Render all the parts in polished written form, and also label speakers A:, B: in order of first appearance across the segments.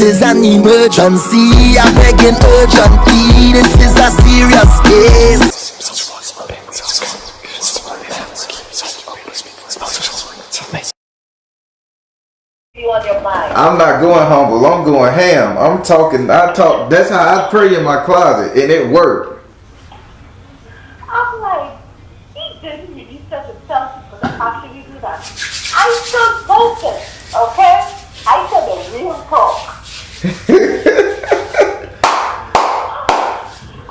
A: is an emergency. I'm begging urgently. This is a serious case.
B: On your mind.
C: I'm not going humble. I'm going ham. I talk. That's how I pray in my closet, and it worked.
B: I'm like, he didn't really such a selfish for the actually do that. I still voted, okay? I said the real talk.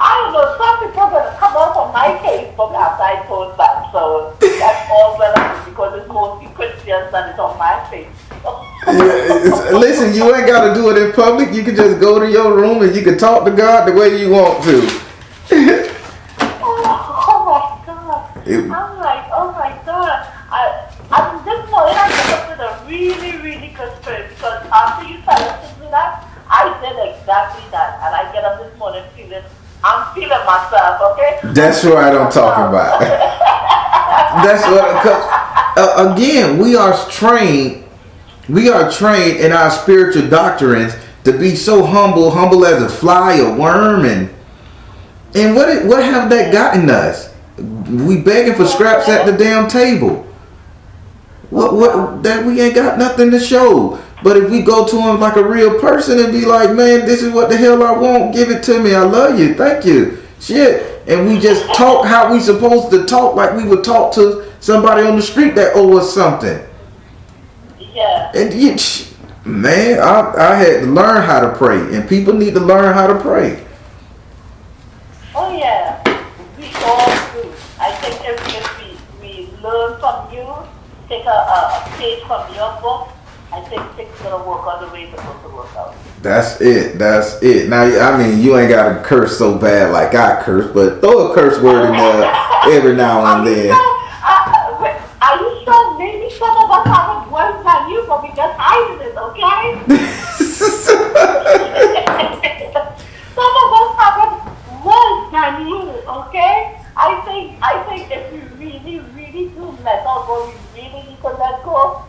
B: I don't know, some people are gonna come up on my Facebook after I post that, so that's all relevant because it's mostly Christians and it's on my Facebook.
C: Yeah, listen, you ain't got to do it in public. You can just go to your room and you can talk to God the way you want to.
B: Oh my God. I'm like, oh my God. I'm this morning I got up with a really, really good spirit because after you tell us to do that, I did exactly that. And I get up this morning I'm feeling myself, okay?
C: That's what I'm talking about. That's what, again, we are trained in our spiritual doctrines to be so humble as a fly, a worm, and what have that gotten us? We begging for scraps at the damn table. What that we ain't got nothing to show. But if we go to him like a real person and be like, man, this is what the hell I want, give it to me, I love you, thank you, shit, and we just talk how we supposed to talk, like we would talk to somebody on the street that owe us something.
B: Yeah.
C: And man, I had to learn how to pray, and people need to learn how to pray.
B: Oh yeah, we all do. I think if we learn from you, take a page from your book, I think things gonna work on the way it's supposed to work out. That's
C: it. Now, I mean, you ain't gotta curse so bad like I curse, but throw a curse word in there every now and then.
B: Are you sure maybe some of us have it worse than you, but we just hiding it, okay? Some of us have it worse than you, okay? I think if we really, really do let go, we really need to let go,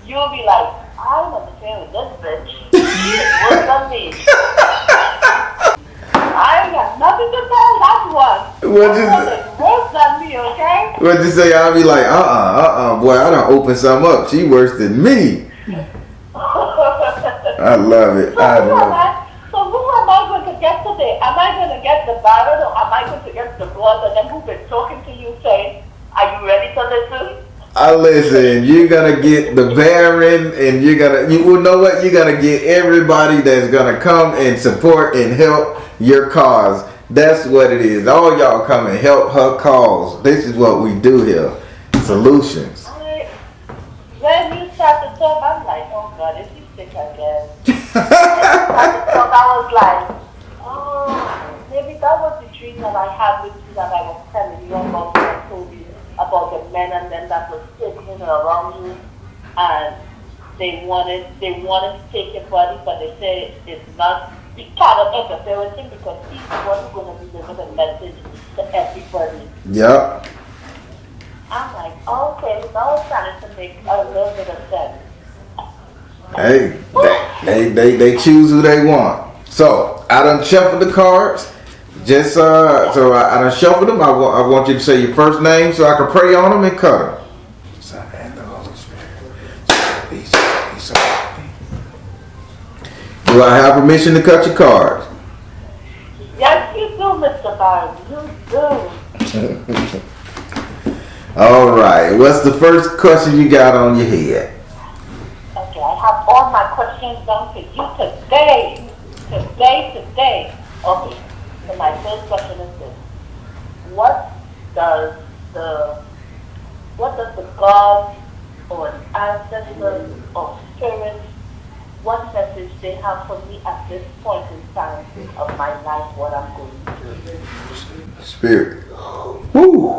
B: you'll be like, I'm on the same with this bitch. She is worse than me. I ain't got nothing to tell that one. Worse than me, okay?
C: What you say? I'll be like, boy, I done opened something up. She worse than me. I love it.
B: So who am I going to get today? Am I going to get the battered or am I going to get the blood? And then who's been talking to you saying, are you ready to listen?
C: Listen, you're gonna get the Baron, and you will know what, you're gonna get everybody that's gonna come and support and help your cause. That's what it is. All y'all come and help her cause. This is what we do here. Solutions.
B: When you start to talk, I'm like, oh God, is he sick again? I was like, oh, maybe that was the dream that I had with you that I was telling you about when I told you about the men and men that were sitting around you, and they wanted to take your body, but they say it's not. We cannot interfere with him because he's the one who's going to deliver the message to everybody.
C: Yep.
B: I'm like, okay, now it's starting to make a little bit of sense.
C: Hey, they choose who they want. So I done shuffled the cards. Just so I done shuffled them. I want you to say your first name so I can pray on them and cut them. Son and the Holy Spirit. Do I have permission to cut your cards?
B: Yes, you do, Mr. Byron. You do.
C: All right. What's the first question you got on your head?
B: Okay, I have all my questions down for you today. Today. Okay. So my first question is this: What does the God or ancestors or spirits, what message they have for me at this point in time of my life, what I'm going through?
C: Spirit. Woo.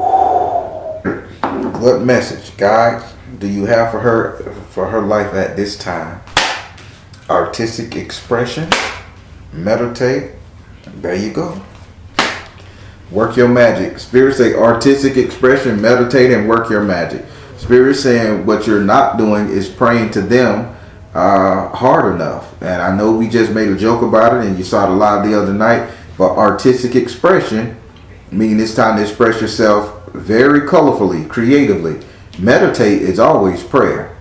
C: What message, guys, do you have for her life at this time? Artistic expression. Meditate. There you go. Work your magic. Spirit say artistic expression, meditate, and work your magic. Spirit saying what you're not doing is praying to them hard enough. And I know we just made a joke about it, and you saw it live the other night. But artistic expression, meaning it's time to express yourself very colorfully, creatively. Meditate is always prayer.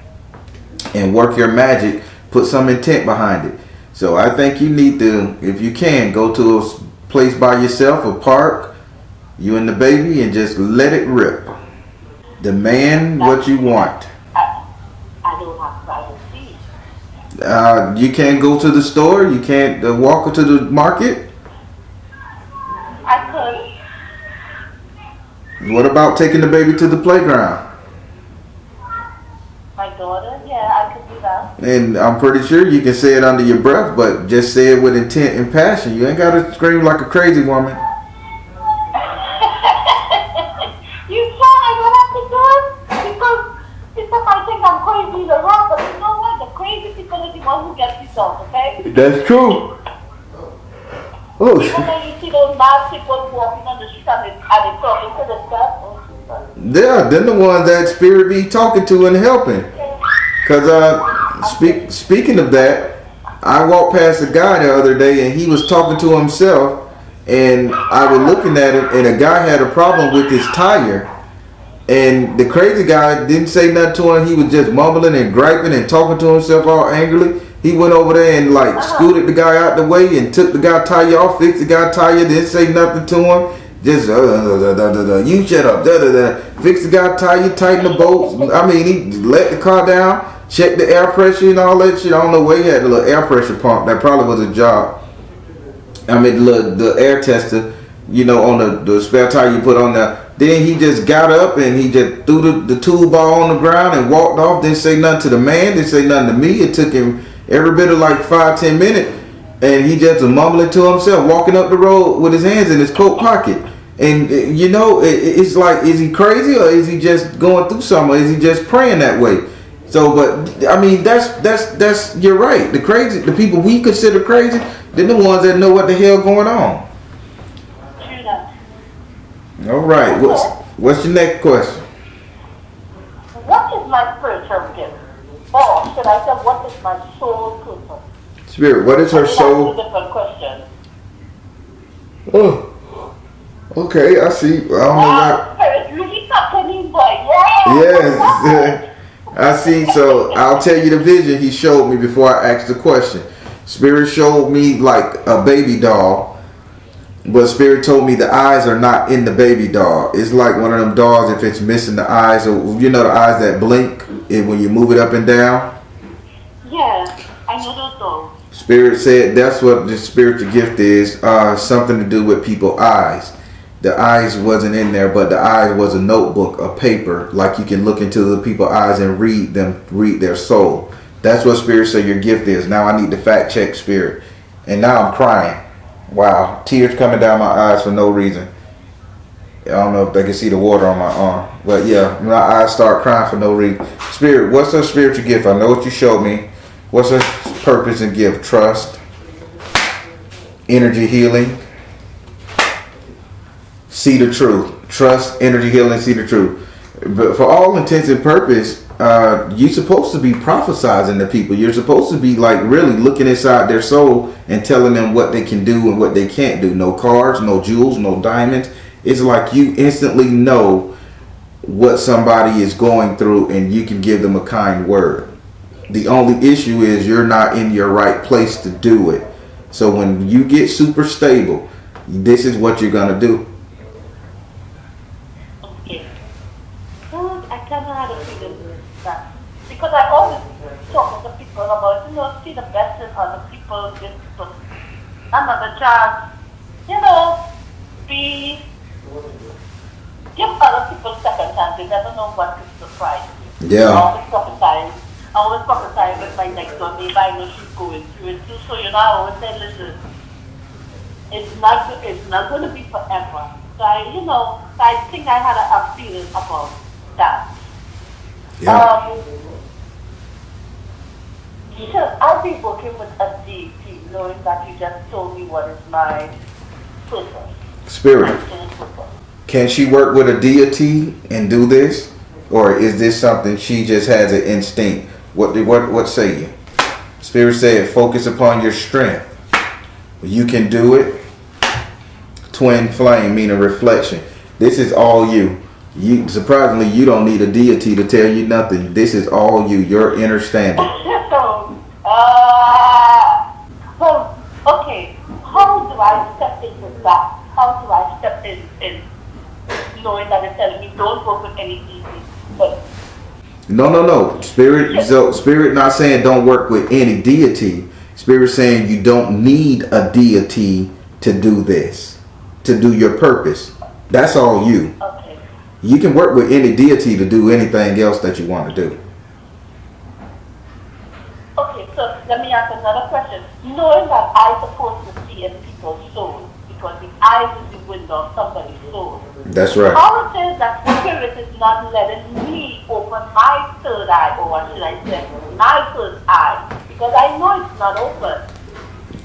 C: And work your magic, put some intent behind it. So I think you need to, if you can, go to a place by yourself, a park, you and the baby, and just let it rip. Demand what you want.
B: I don't have privacy.
C: You can't go to the store, you can't walk to the market.
B: I could.
C: What about taking the baby to the playground?
B: My daughter, yeah, I could do that.
C: And I'm pretty sure you can say it under your breath, but just say it with intent and passion. You ain't got to scream like a crazy woman.
B: You sure I don't have to do it? Because I think I'm crazy in the wrong, but you know what? The crazy people are the ones who get results, okay?
C: That's true. Oh,
B: Even when you see those mad people walking on the street and they talking to themselves.
C: yeah, then the ones that spirit be talking to and helping. Cause speaking of that, I walked past a guy the other day and he was talking to himself, and I was looking at him, and a guy had a problem with his tire, and the crazy guy didn't say nothing to him. He was just mumbling and griping and talking to himself all angrily. He went over there and like scooted the guy out the way and took the guy tire off, fixed the guy tire, didn't say nothing to him. Just you shut up, fix the guy tire, tighten the bolts. I mean, he let the car down, checked the air pressure and all that shit. I don't know where he had the little air pressure pump. That probably was a job. I mean, the air tester, you know, on the spare tire you put on there. Then he just got up and he just threw the toolbar on the ground and walked off. Didn't say nothing to the man, didn't say nothing to me. It took him every bit of like 5-10 minutes. And he just was mumbling to himself, walking up the road with his hands in his coat pocket. And you know, it's like, is he crazy or is he just going through something? Or is he just praying that way? So, but I mean, that's you're right. The people we consider crazy, they're the ones that know what the hell going on.
B: True that.
C: All right, what's your next question?
B: What is my spiritual gift? Or should I say, what is my soul purpose?
C: Spirit, what is her soul?
B: That's a different question.
C: Oh. Okay, I see. I don't know why.
B: Spirit, really talking, boy. Yeah.
C: Yes. I see. So I'll tell you the vision he showed me before I asked the question. Spirit showed me like a baby doll, but Spirit told me the eyes are not in the baby doll. It's like one of them dolls if it's missing the eyes, or you know the eyes that blink when you move it up and down.
B: Yeah, I know those dolls.
C: Spirit said that's what the spiritual gift is. Something to do with people's eyes. The eyes wasn't in there, but the eyes was a notebook, a paper, like you can look into the people's eyes and read their soul. That's what Spirit said your gift is. Now I need to fact check Spirit. And now I'm crying. Wow, tears coming down my eyes for no reason. I don't know if they can see the water on my arm. But yeah, my eyes start crying for no reason. Spirit, what's her spiritual gift? I know what you showed me. What's her purpose and gift? Trust, energy healing, see the truth. Trust, energy healing, see the truth. But for all intents and purpose, you're supposed to be prophesizing to people. You're supposed to be like really looking inside their soul and telling them what they can do and what they can't do. No cards, no jewels, no diamonds. It's like you instantly know what somebody is going through and you can give them a kind word. The only issue is you're not in your right place to do it. So when you get super stable, this is what you're going to do.
B: Okay. I kind of had a feeling that because I always talk to people about, see the best in other people, give people another chance, give other people second chance. You never know what could surprise you.
C: Yeah.
B: I always prophesy with my next door neighbor. I know she's going through it too. So I always say, listen, it's not going to be forever. So I think I had a feeling about that.
C: Yeah.
B: I'll be working with a deity, knowing that you just told me what is my purpose.
C: Spirit. Can she work with a deity and do this? Or is this something she just has an instinct? What say you? Spirit said, focus upon your strength. You can do it. Twin flame, meaning reflection. This is all you. Surprisingly, you don't need a deity to tell you nothing. This is all you, your inner standing.
B: Okay, how do I step into that? How do I step in knowing that it's telling me don't work with any deity? But
C: No. Spirit not saying don't work with any deity. Spirit saying you don't need a deity to do this, to do your purpose. That's all you.
B: okay.
C: You can work with any deity to do anything else that you want to do.
B: Okay, so let me ask another question. Knowing that I'm supposed to see in people's souls, because the eyes is the window of somebody's soul.
C: That's right.
B: How it is that Spirit is not letting me open my third eye, or what should I say, my first eye, because I know it's not open.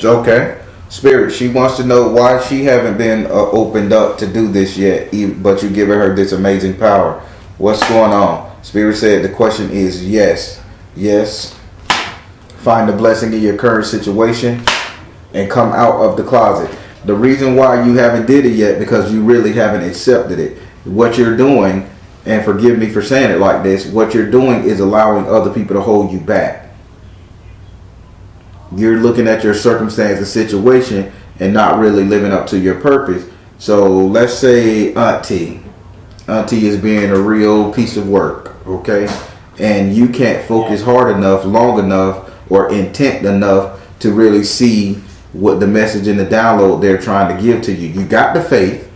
C: Okay. Spirit, she wants to know why she haven't been opened up to do this yet, but you're giving her this amazing power. What's going on? Spirit said the question is yes. Yes. Find the blessing in your current situation and come out of the closet. The reason why you haven't did it yet, because you really haven't accepted it. What you're doing, and forgive me for saying it like this, what you're doing is allowing other people to hold you back. You're looking at your circumstance and situation and not really living up to your purpose. So let's say Auntie is being a real piece of work, okay? And you can't focus hard enough, long enough, or intent enough to really see what the message and the download they're trying to give to you. You got the faith.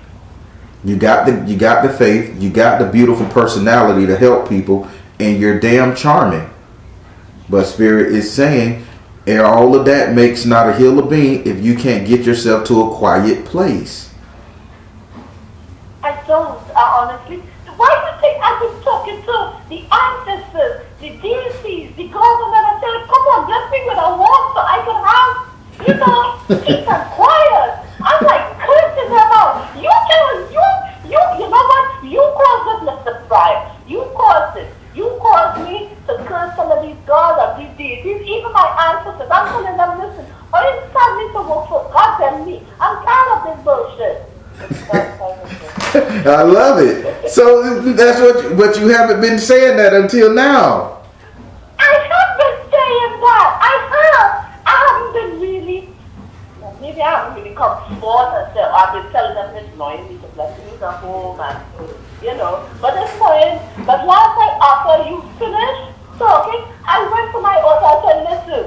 C: You got the faith. You got the beautiful personality to help people, and you're damn charming. But Spirit is saying, and all of that makes not a hill of bean if you can't get yourself to a quiet place.
B: I don't, honestly. Why do you think I've been talking to the ancestors, the deities, the gods, and I said, come on, bless me with a wand so I can have, peace and quiet. I'm like cursing them out. You know what? You caused it, Mr. Fry. You caused it. You caused me to curse some of these gods and these deities, even my ancestors. I'm telling them, listen, or it's time me to work for God and me. I'm tired of this bullshit.
C: I love it. So that's what you haven't been saying that until now.
B: I have been saying that. I haven't been really. Maybe I haven't really come forth and said, I've been telling them this morning, you can bless me the home and But this morning, but last night after you finished talking, I went to my altar. I said, listen,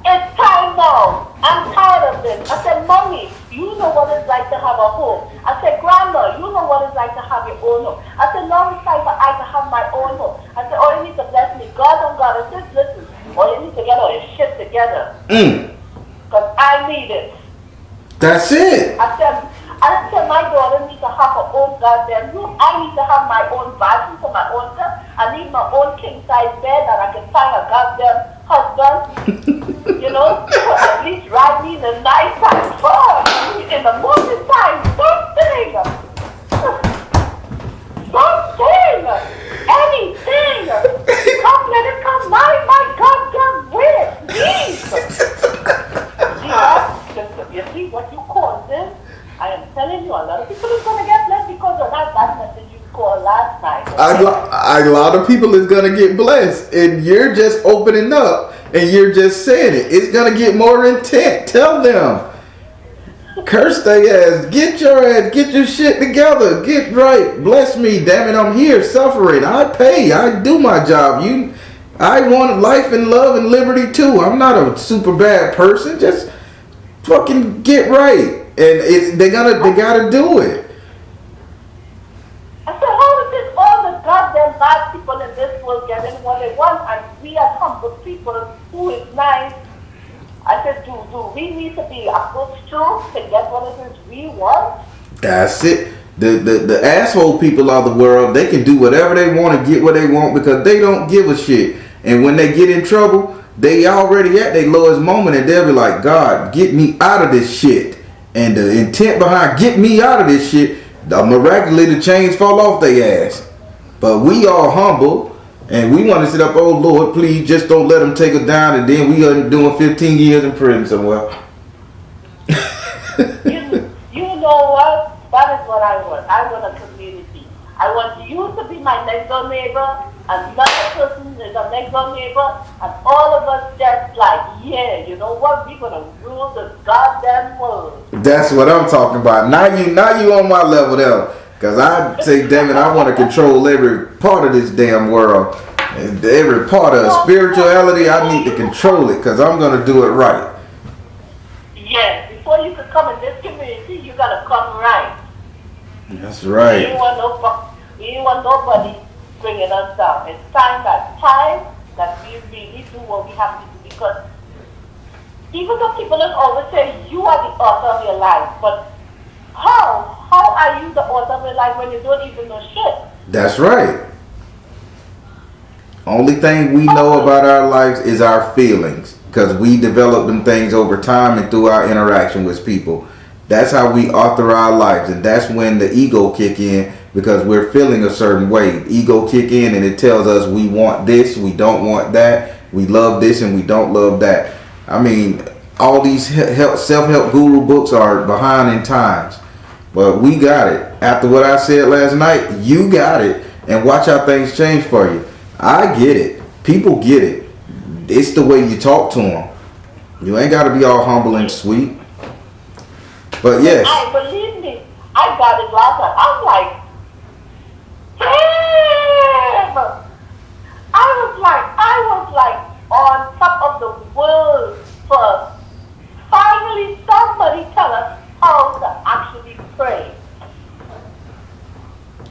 B: it's time now. I'm tired of this. I said, Mommy, you know what it's like to have a home. I said, Grandma, you know what it's like to have your own home. I said, now it's time for I to have my own home. I said, all you need to bless me, God and God. I said, listen, all you need to get all your shit together. Because I need it.
C: That's it.
B: I said, my daughter needs to have her own goddamn room. I need to have my own bathroom for my own self. I need my own king-size bed that I can find a goddamn husband. To at least ride me in the night time first. In the morning time, something. Anything. Come, let it come my goddamn way. Please. You see what you call this? I am telling you, a lot of people is going to get blessed because of that message you called last night.
C: A lot of people is going to get blessed, and you're just opening up, and you're just saying it. It's going to get more intent. Tell them. Curse their ass. Get your shit together. Get right. Bless me, damn it. I'm here suffering. I pay. I do my job. I want life and love and liberty too. I'm not a super bad person. Just fucking get right. And they gotta do it.
B: I said, how is it all the goddamn bad people in this world getting what they want, and we as humble people who is nice? I said, do we need to be approached to get what it is we want?
C: That's it. The asshole people of the world, they can do whatever they want and get what they want because they don't give a shit. And when they get in trouble, they already at their lowest moment, and they'll be like, God, get me out of this shit. And the intent behind get me out of this shit, miraculously the chains fall off their ass. But we all humble, And we want to sit up, oh Lord, please just don't let them take us down, and then we are doing 15 years in prison somewhere.
B: You know what? That is what I want. I want a community. I want you to be my next door neighbor, another person is a next door neighbor, and all of us just like, yeah, you know what? We're gonna rule the goddamn world.
C: That's what I'm talking about. Now you on my level there. Cause I say, damn it, I want to control every part of this damn world. And every part of spirituality, I need to control it, cause I'm gonna do it right.
B: Yes, before you can come in this community, you gotta come right.
C: That's right.
B: We don't want nobody bringing us down. It's time that we really do what we have to do, because even though people don't always say you are the author of your life, but how are you the author of your life when you don't even know shit?
C: That's right. Only thing we know about our lives is our feelings, because we develop them things over time and through our interaction with people. That's how we author our lives, and that's when the ego kick in, because we're feeling a certain way. Ego kick in and it tells us we want this, we don't want that, we love this and we don't love that. I mean, all these self-help guru books are behind in times, but we got it. After what I said last night, you got it, and watch how things change for you. I get it. People get it. It's the way you talk to them. You ain't got to be all humble and sweet. But yes.
B: Believe me, I got it last time. I'm like, damn! I was like on top of the world for finally somebody tell us how to actually pray.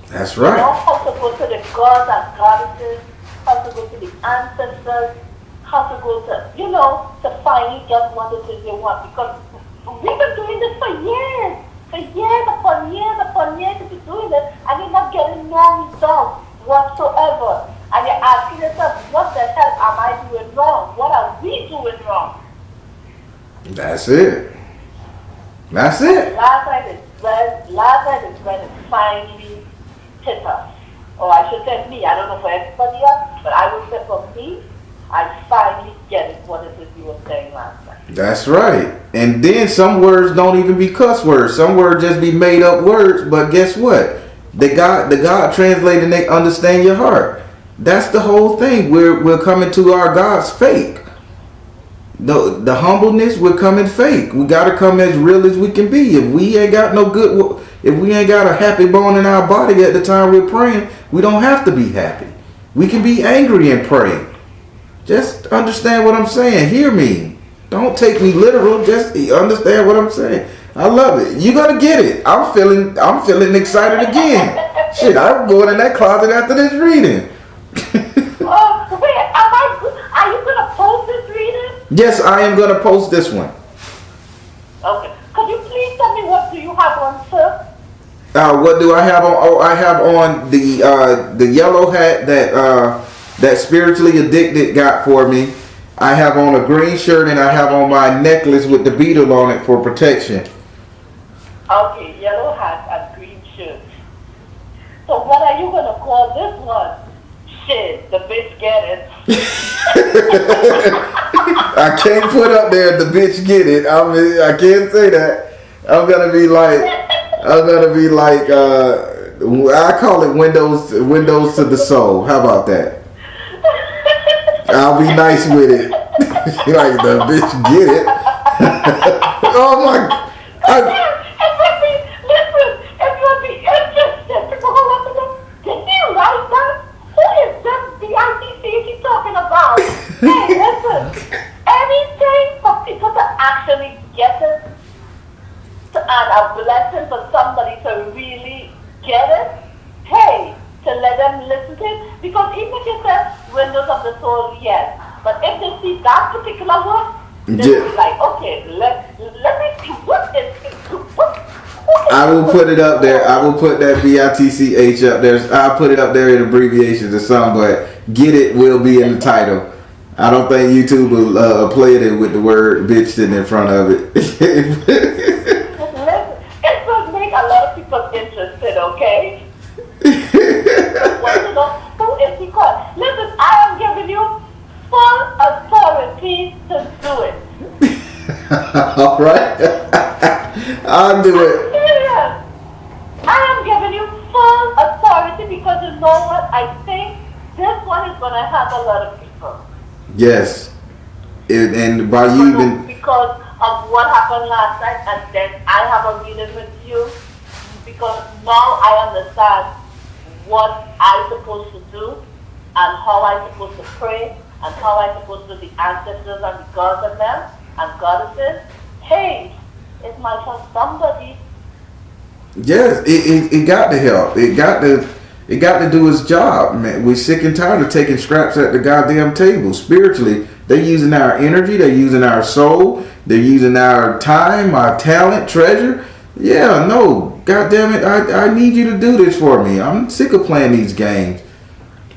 C: That's right.
B: You know, how to go to the gods and goddesses, how to go to the ancestors, how to go to, to finally get what it is they want. Because we've been doing this for years upon years to be doing this, and you're not getting no results whatsoever. And you're asking yourself, what the hell am I doing wrong? What are we doing wrong?
C: That's it.
B: Last night is when it finally hit us. Or I should say me, I don't know for everybody else, but I would say for me, I finally get it, what it is you were saying last night.
C: That's right. And then some words don't even be cuss words. Some words just be made up words, but guess what? The God translated and they understand your heart. That's the whole thing. We're coming to our God's fake. The humbleness, we're coming fake. We gotta come as real as we can be. If we ain't got a happy bone in our body at the time we're praying, we don't have to be happy. We can be angry and pray. Just understand what I'm saying. Hear me. Don't take me literal. Just understand what I'm saying. I love it. You're gonna get it. I'm feeling excited again. Shit, I'm going in that closet after this reading.
B: Wait, are you gonna post this reading?
C: Yes, I am gonna post this one.
B: Okay. Could you please tell me what do you have on, sir?
C: What do I have on? Oh, I have on the yellow hat that Spiritually Addicted got for me. I have on a green shirt, and I have on my necklace with the beetle on it for protection.
B: Okay, yellow hat and green shirt. So what are you gonna call this one? Shit, the bitch get it.
C: I can't put up there the bitch get it. I can't say that. I'm gonna be like I call it windows to the soul. How about that? I'll be nice with it. Like the bitch get it. Oh my!
B: Listen, it would be interesting to go up to them. Did you write that? Who is this BITC you're talking about? Hey, listen, anything for people to actually get it, and a blessing for somebody to really get it, hey, to let them listen to it, because even if you said windows of the soul, yes, but if they see that particular one, they'll be like, okay, let me see what is it.
C: I will put it up there. I will put that BITCH up there. I'll put it up there in abbreviations or something, but get it will be in the title. I don't think YouTube will play it with the word bitch sitting in front of it.
B: Listen, it will make a lot of people interested, okay? Well, who is he because, listen, I am giving you full authority to do it.
C: All right. I'll do
B: I'm
C: it.
B: serious. I am giving you full authority because you know what? I think this one is going to help a lot of people.
C: Yes. And by you even...
B: Because of what happened last night, and then I have a reading with you because now I understand what I'm supposed to do and how I'm supposed to pray and how I'm supposed to the ancestors and the gods and them and goddesses. Hey, it might help somebody.
C: Yes, it got to help. It got to do its job, man. We're sick and tired of taking scraps at the goddamn table. Spiritually, they're using our energy, they're using our soul, they're using our time, our talent, treasure. Yeah, no, goddamn it, I need you to do this for me. I'm sick of playing these games.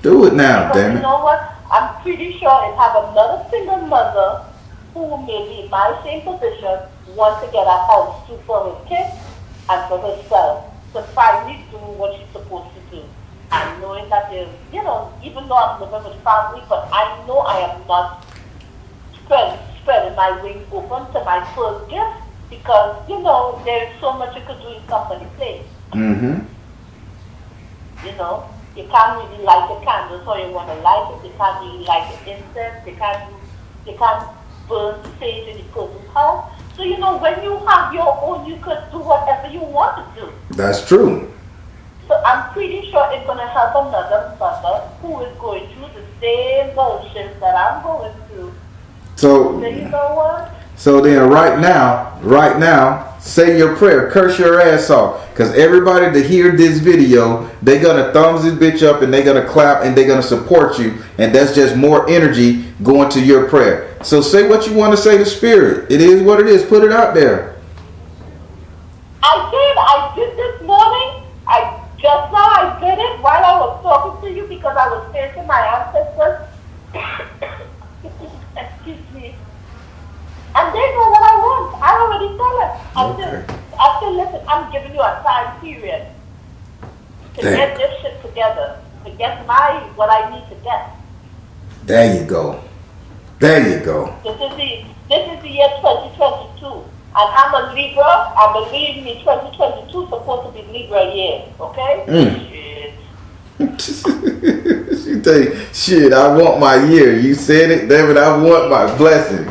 C: Do it now,
B: Because
C: damn it.
B: you know what? I'm pretty sure it have another single mother who may be in my same position wants to get a house too for her kids and for herself to finally do what she's supposed to do. And knowing that there's, you know, even though I'm living with family, but I know I am not spreading my wings open to my first gift because, you know, there's so much you could do in somebody's place.
C: Mm-hmm.
B: You know, you can't really light the candles how you want to light it. You can't really light the incense. You can't burn sage in the person's house. So, you know, when you have your own, you could do whatever you want to do.
C: That's true.
B: So I'm pretty sure it's going to help another mother who is going through the same bullshit that I'm going through.
C: So
B: you know what?
C: So then right now, say your prayer, curse your ass off. Because everybody to hear this video, they're going to thumbs this bitch up and they're going to clap and they're going to support you. And that's just more energy going to your prayer. So say what you want to say to Spirit. It is what it is. Put it out there.
B: I did this morning. Just now I did it while I was talking to you because I was facing my ancestors. Excuse me. And they know what I want. I already told them. I said, listen, I'm giving you a time period to get this shit together, to get what I need to get.
C: There you go. There you go.
B: This is the year 2022. And I'm a Libra, and believe me, 2022 is supposed to be Libra year, okay? Shit.
C: She tell you, shit, I want my year. You said it, damn it, I want my blessing.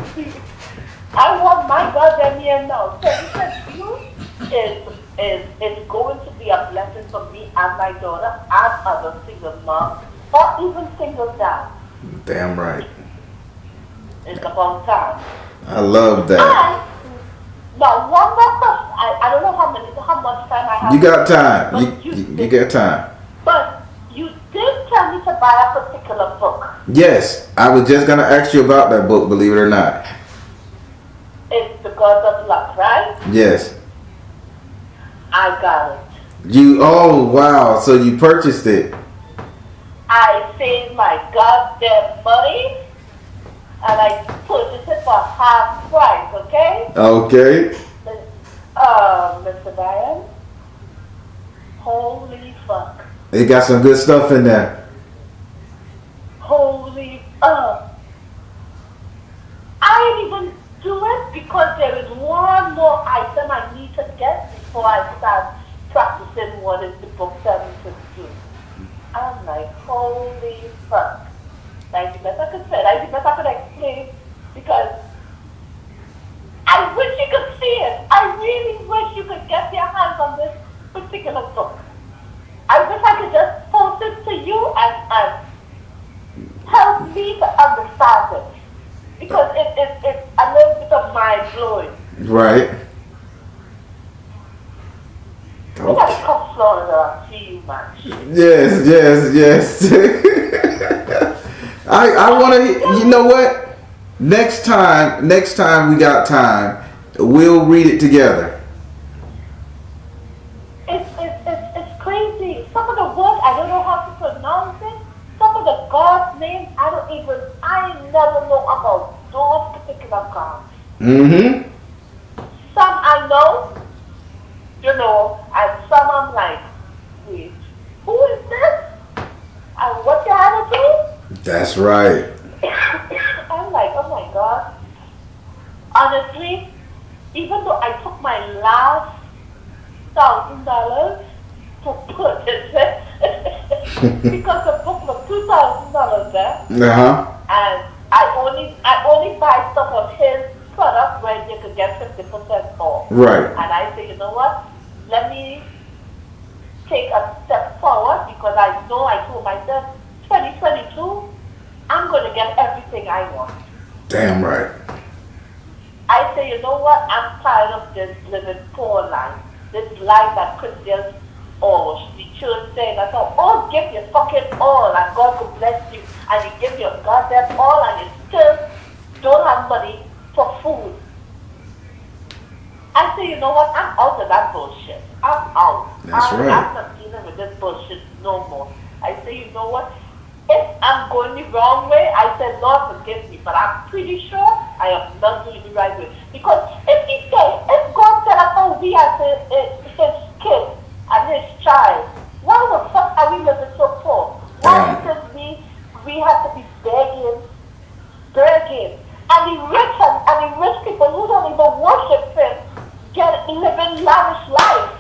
B: I want my goddamn year now. 2022 is going to be a blessing for me and my daughter and other single moms, or even single dads.
C: Damn right.
B: It's about time.
C: I love that.
B: Now, one more question. I don't know how much time I have.
C: You got time. You got time.
B: But you did tell me to buy a particular book.
C: Yes, I was just gonna ask you about that book. Believe it or not.
B: It's The Gods of Luck, right?
C: Yes.
B: I got it.
C: Oh wow! So you purchased it.
B: I saved my goddamn money. And I purchased it for half price, okay?
C: Okay.
B: Mr. Brian, holy fuck.
C: It got some good stuff in there.
B: Holy fuck. I didn't even do it because there is one more item I need to get before I start practicing what is the book telling me to do. I'm like, holy fuck. Like the best I could say, like the best I could explain, because I wish you could see it. I really wish you could get your hands on this particular book. I wish I could just post it to you and help me to understand it. Because it's a little bit of mind blowing.
C: Right.
B: You gotta come Florida and see you, man.
C: Yes. I want to. You know what? Next time we got time, we'll read it together.
B: It's crazy. Some of the words I don't know how to pronounce it. Some of the gods' names I never know about those particular gods.
C: Mm-hmm.
B: Some I know, and some I'm like, wait, who is this? And what's your attitude?
C: That's right.
B: I'm like, oh my God. Honestly, even though I took my last $1,000 to purchase it, because the book was $2,000 there, and I only buy some of his products where you could get 50% off.
C: Right.
B: And I say, you know what? Let me take a step forward, because I know I told myself 2022, I'm going to get everything I want.
C: Damn right.
B: I say, you know what? I'm tired of this living poor life. This life that Christians or the church saying that, oh, give your fucking all and God will bless you. And you give your goddamn all and you still don't have money for food. I say, you know what? I'm out of that bullshit. I'm out.
C: Right.
B: I'm not dealing with this bullshit no more. I say, you know what? If I'm going the wrong way, I said, Lord, forgive me. But I'm pretty sure I am not doing the right way. Because if God set up how we as his kid and his child, why the fuck are we living so poor? Why is it we have to be begging? And the rich people who don't even worship him get living lavish life.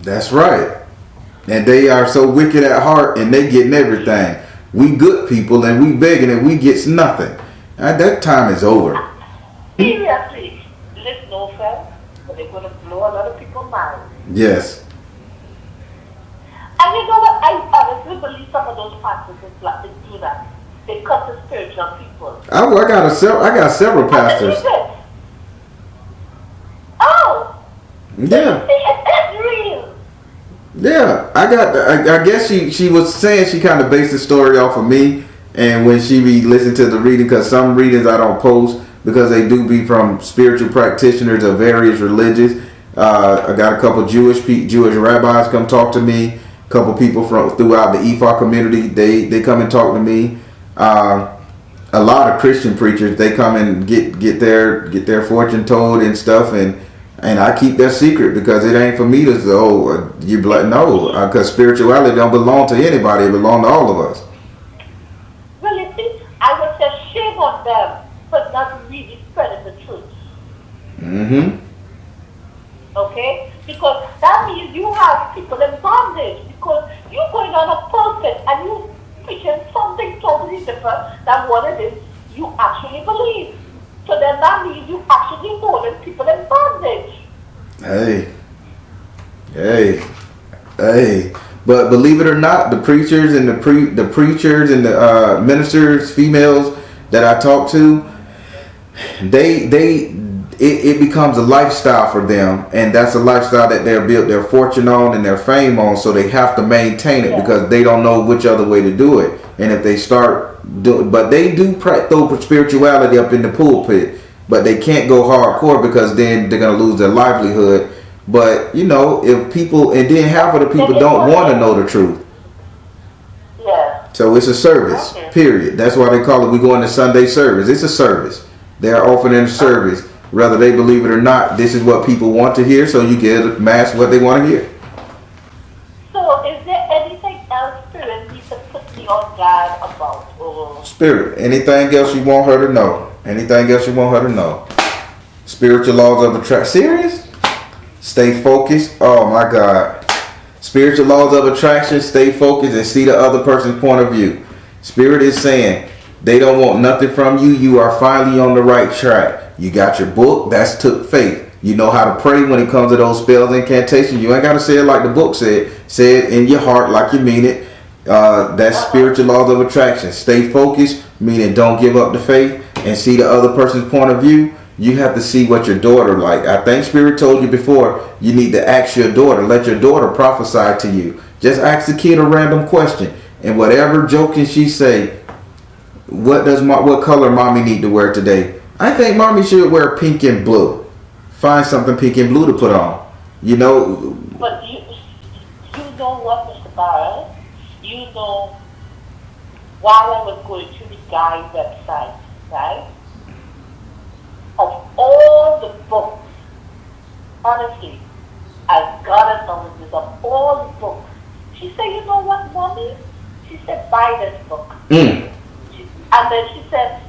C: That's right. And they are so wicked at heart, and they getting everything. We good people, and we begging, and we gets nothing. That time is over.
B: Seriously, listen, no offense, but they're going to blow a lot of people's minds.
C: Yes.
B: And you know what? I honestly believe some of those pastors do that. They cut the spiritual people.
C: I got several pastors.
B: Oh.
C: Yeah.
B: It's real.
C: Yeah, I guess she was saying she kind of based the story off of me, and when she listened to the reading, because some readings I don't post because they do be from spiritual practitioners of various religions. I got a couple Jewish rabbis come talk to me, a couple people from throughout the Ephah community. They come and talk to me. A lot of Christian preachers, they come and get their fortune told and stuff, and I keep that secret because it ain't for me to say, oh, you black. No, because spirituality don't belong to anybody. It belongs to all of us.
B: Well, you see, I would say shame on them for not really spreading the truth.
C: Mm-hmm.
B: Okay? Because that means you have people in bondage, because you're going on a pulpit and you preaching something totally different than what it is you actually believe. So then that means you actually holding people in bondage.
C: Hey. But believe it or not, the preachers and the preachers and the ministers, females that I talk to, it becomes a lifestyle for them, and that's a lifestyle that they're built their fortune on and their fame on. So they have to maintain it because they don't know which other way to do it. And if they start doing, but they do throw spirituality up in the pulpit, but they can't go hardcore because then they're gonna lose their livelihood. But you know, if people, and then half of the people don't want to know the truth.
B: Yeah.
C: So it's a service, period. That's why they call it. We go into Sunday service. It's a service. They are offering a service, whether they believe it or not. This is what people want to hear, so you get mass what they want to hear.
B: So, is there anything else Spirit needs to put me on guard about? Or?
C: Spirit. Anything else you want her to know? Anything else you want her to know? Spiritual laws of attraction. Serious? Stay focused. Oh my God. Spiritual laws of attraction. Stay focused and see the other person's point of view. Spirit is saying they don't want nothing from you. You are finally on the right track. You got your book. That's took faith. You know how to pray when it comes to those spells and incantations. You ain't got to say it like the book said. Say it in your heart like you mean it. That's spiritual laws of attraction. Stay focused, meaning don't give up the faith and see the other person's point of view. You have to see what your daughter like. I think Spirit told you before, you need to ask your daughter. Let your daughter prophesy to you. Just ask the kid a random question. And whatever joking she say, what color mommy need to wear today? I think mommy should wear pink and blue. Find something pink and blue to put on. You know.
B: But you know what, Mr. Barrett? You know, while I was going through the guy's website, right? Of all the books, honestly, I got an knowledge of all the books She said, you know what, mommy? She said, buy this book.
C: Mm.
B: And then she said,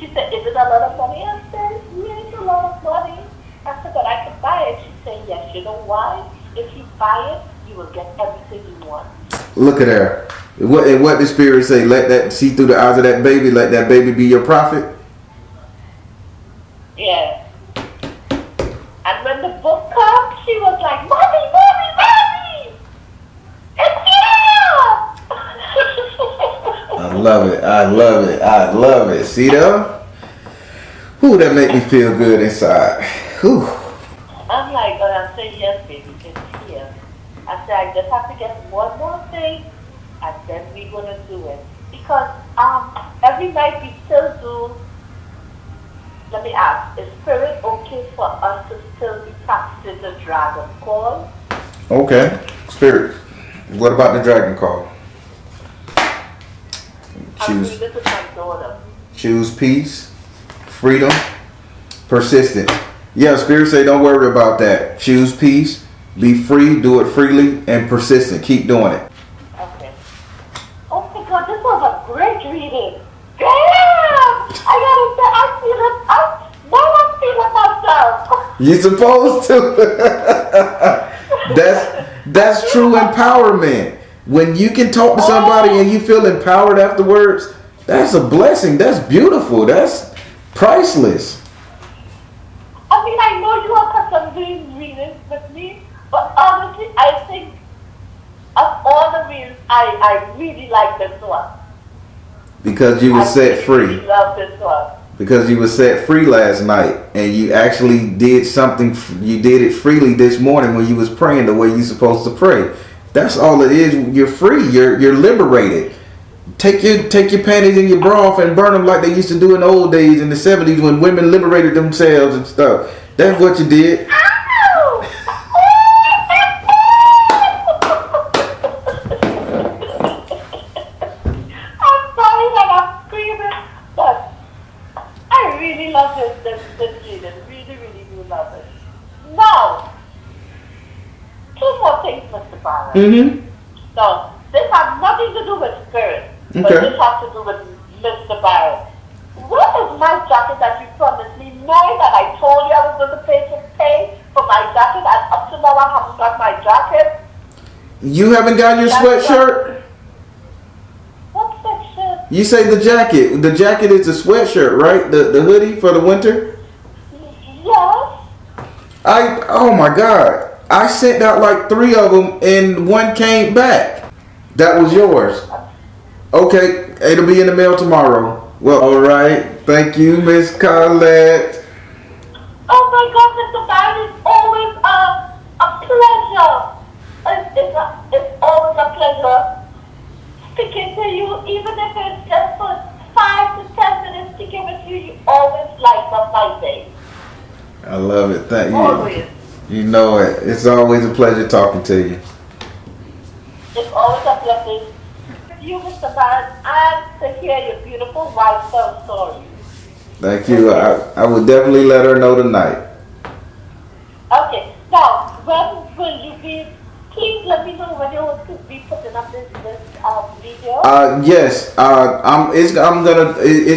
B: is it a lot of money? I said, yeah, it's a lot of money. I said, but I could buy it. She said, yes. You know why? If you buy it, you will get everything you want.
C: Look at her. What the Spirit say? Let that see through the eyes of that baby. Let that baby be your prophet.
B: Yeah. And when the book comes, she was like, mommy, mommy, mommy! It's here!
C: I love it. I love it. I love it. See though? Ooh, that make me feel good inside. Whew.
B: I'm like, oh, I say, yes, baby, it's here. I said, I just have to get one more thing, and then we're going to do it. Because every night we still do, let me ask, is Spirit okay for us to still be practicing the dragon call?
C: Okay. Spirit. What about the dragon call?
B: I'm doing this with my daughter.
C: Choose peace, freedom, persistence. Yeah, Spirit say don't worry about that. Choose peace, be free, do it freely, and persistent. Keep doing it.
B: Okay. Oh my God, this was a great reading. Damn! I now I'm feeling myself.
C: You supposed to. That's true empowerment. When you can talk to somebody and you feel empowered afterwards, that's a blessing. That's beautiful. That's priceless.
B: I mean, I know you are accustomed to doing readings with me, but honestly, I think of all the readings, I really like this one.
C: Because you were set free.
B: I really love this one.
C: Because you were set free last night and you actually did something. You did it freely this morning when you was praying the way you're supposed to pray. That's all it is. You're free. You're liberated. Take your panties and your bra off and burn them like they used to do in the old days in the 70s when women liberated themselves and stuff. That's what you did.
B: I'm sorry that I'm screaming, but I really love this reading. Really, really do love it. Now, two more things, Mr. Barrett.
C: Mm-hmm.
B: So, this has nothing to do with Spirit, but
C: Okay.
B: this has to do with Mr. Barrett. What is my jacket that you promised me, knowing that I told you I was going to pay for my jacket, and up to now I haven't got my jacket?
C: You haven't got your sweatshirt?
B: What's that shirt?
C: You say the jacket. The jacket is a sweatshirt, right? The hoodie for the winter?
B: Yes.
C: Oh my God. I sent out like 3 of them and one came back. That was yours. Okay, it'll be in the mail tomorrow. Well, all right. Thank you, Miss Colette.
B: Oh my God, Mr. Barrett, it's always a pleasure. It's always a pleasure speaking to you, even if it's just for 5 to 10 minutes speaking with you. You always light up my day.
C: I love it. Thank you.
B: Always.
C: You know it. It's always a pleasure talking to you.
B: It's always a blessing with you, Mr. Barrett, and to hear your beautiful wife tell stories.
C: Thank you. I would definitely let her know tonight.
B: Okay, now, when will you be? Please let me know when you will be putting up this video.
C: Yes. It's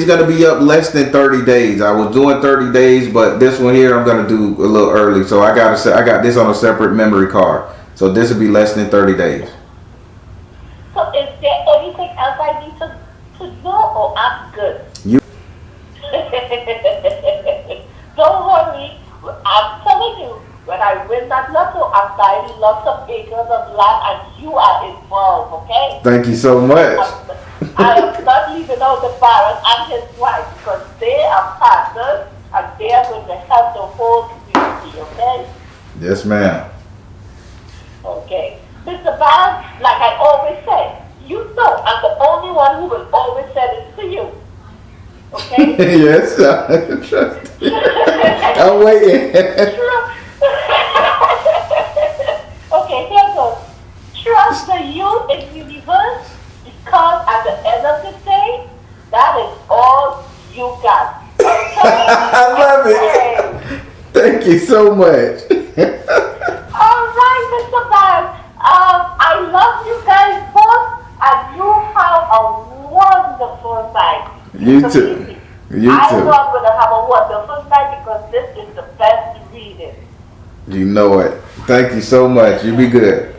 C: gonna be up less than 30 days. I was doing 30 days, but this one here I'm gonna do a little early. So I got this on a separate memory card. So this will be less than 30 days.
B: So is there anything else I need to know, or I'm good?
C: You.
B: Don't worry. I'm telling you, when I win that lotto, I'm buying lots of acres of land, and you are involved, okay?
C: Thank you so much.
B: I am not leaving out the Barrett and his wife, because they are partners, and they are going to help the whole community, okay?
C: Yes, ma'am.
B: Okay. Mr. Barrett, like I always say, you know I'm the only one who will always say this to you. Okay?
C: Yes, I'm waiting.
B: Okay, here goes. Trust the youth in the universe, because at the end of the day, that is all you got. Okay?
C: I love it. Thank you so much.
B: All right, Mr. Barrett. I love you guys.
C: You too. You
B: I
C: too.
B: know I'm going to have a wonderful night because this is the best reading.
C: You know it. Thank you so much. You be good.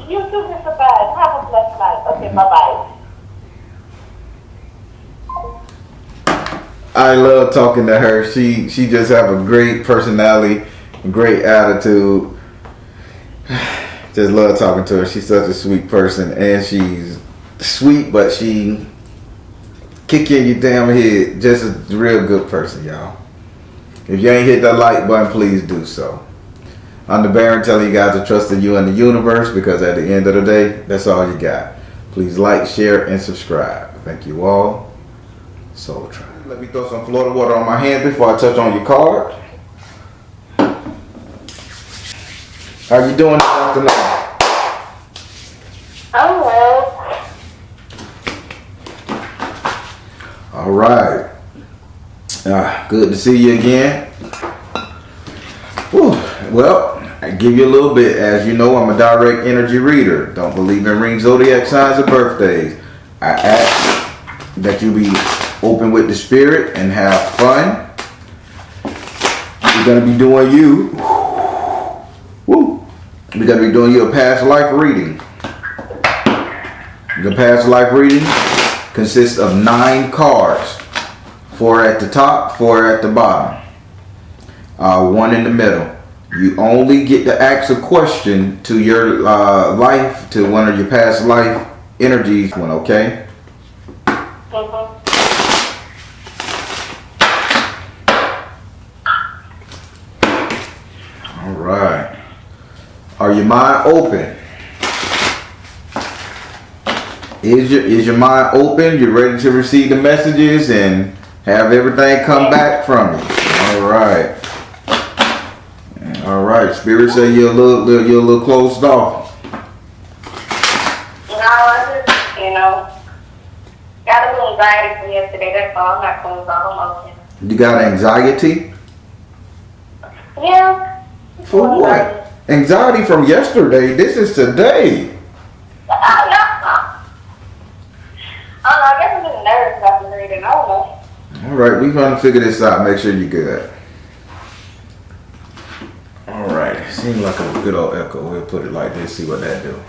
B: You too, Mr. Bad. Have a blessed night. Okay, bye-bye.
C: I love talking to her. She just have a great personality, great attitude. Just love talking to her. She's such a sweet person, and she's sweet, but she kick you in your damn head. Just a real good person, y'all. If you ain't hit that like button, please do so. I'm the Baron telling you guys to trust in you and the universe, because at the end of the day, that's all you got. Please like, share, and subscribe. Thank you all. Soul Tribe. Let me throw some Florida water on my hand before I touch on your card. How you doing this afternoon?
B: I'm well.
C: All right. Good to see you again. Whew. Well, I give you a little bit. As you know, I'm a direct energy reader. Don't believe in ring zodiac signs or birthdays. I ask that you be open with the spirit and have fun. We're going to be doing you. Woo. We're going to be doing you a past life reading. The past life reading consists of 9 cards. 4 at the top, 4 at the bottom. 1 in the middle. You only get to ask a question to your life, to one of your past life energies. Okay? All right. Are your mind open? Is your mind open? You ready to receive the messages and have everything come back from you? All right. All right. Spirit say you're a little closed off.
B: No, I just, got a little anxiety from yesterday. That's all. I'm not closed off. I'm open.
C: You got anxiety?
B: Yeah.
C: For what? Anxiety from yesterday. This is today.
B: I guess I'm just nervous after reading. I don't know.
C: All right, we're going to figure this out. Make sure you're good. All right. Seems like a good old echo. We'll put it like this. See what that do.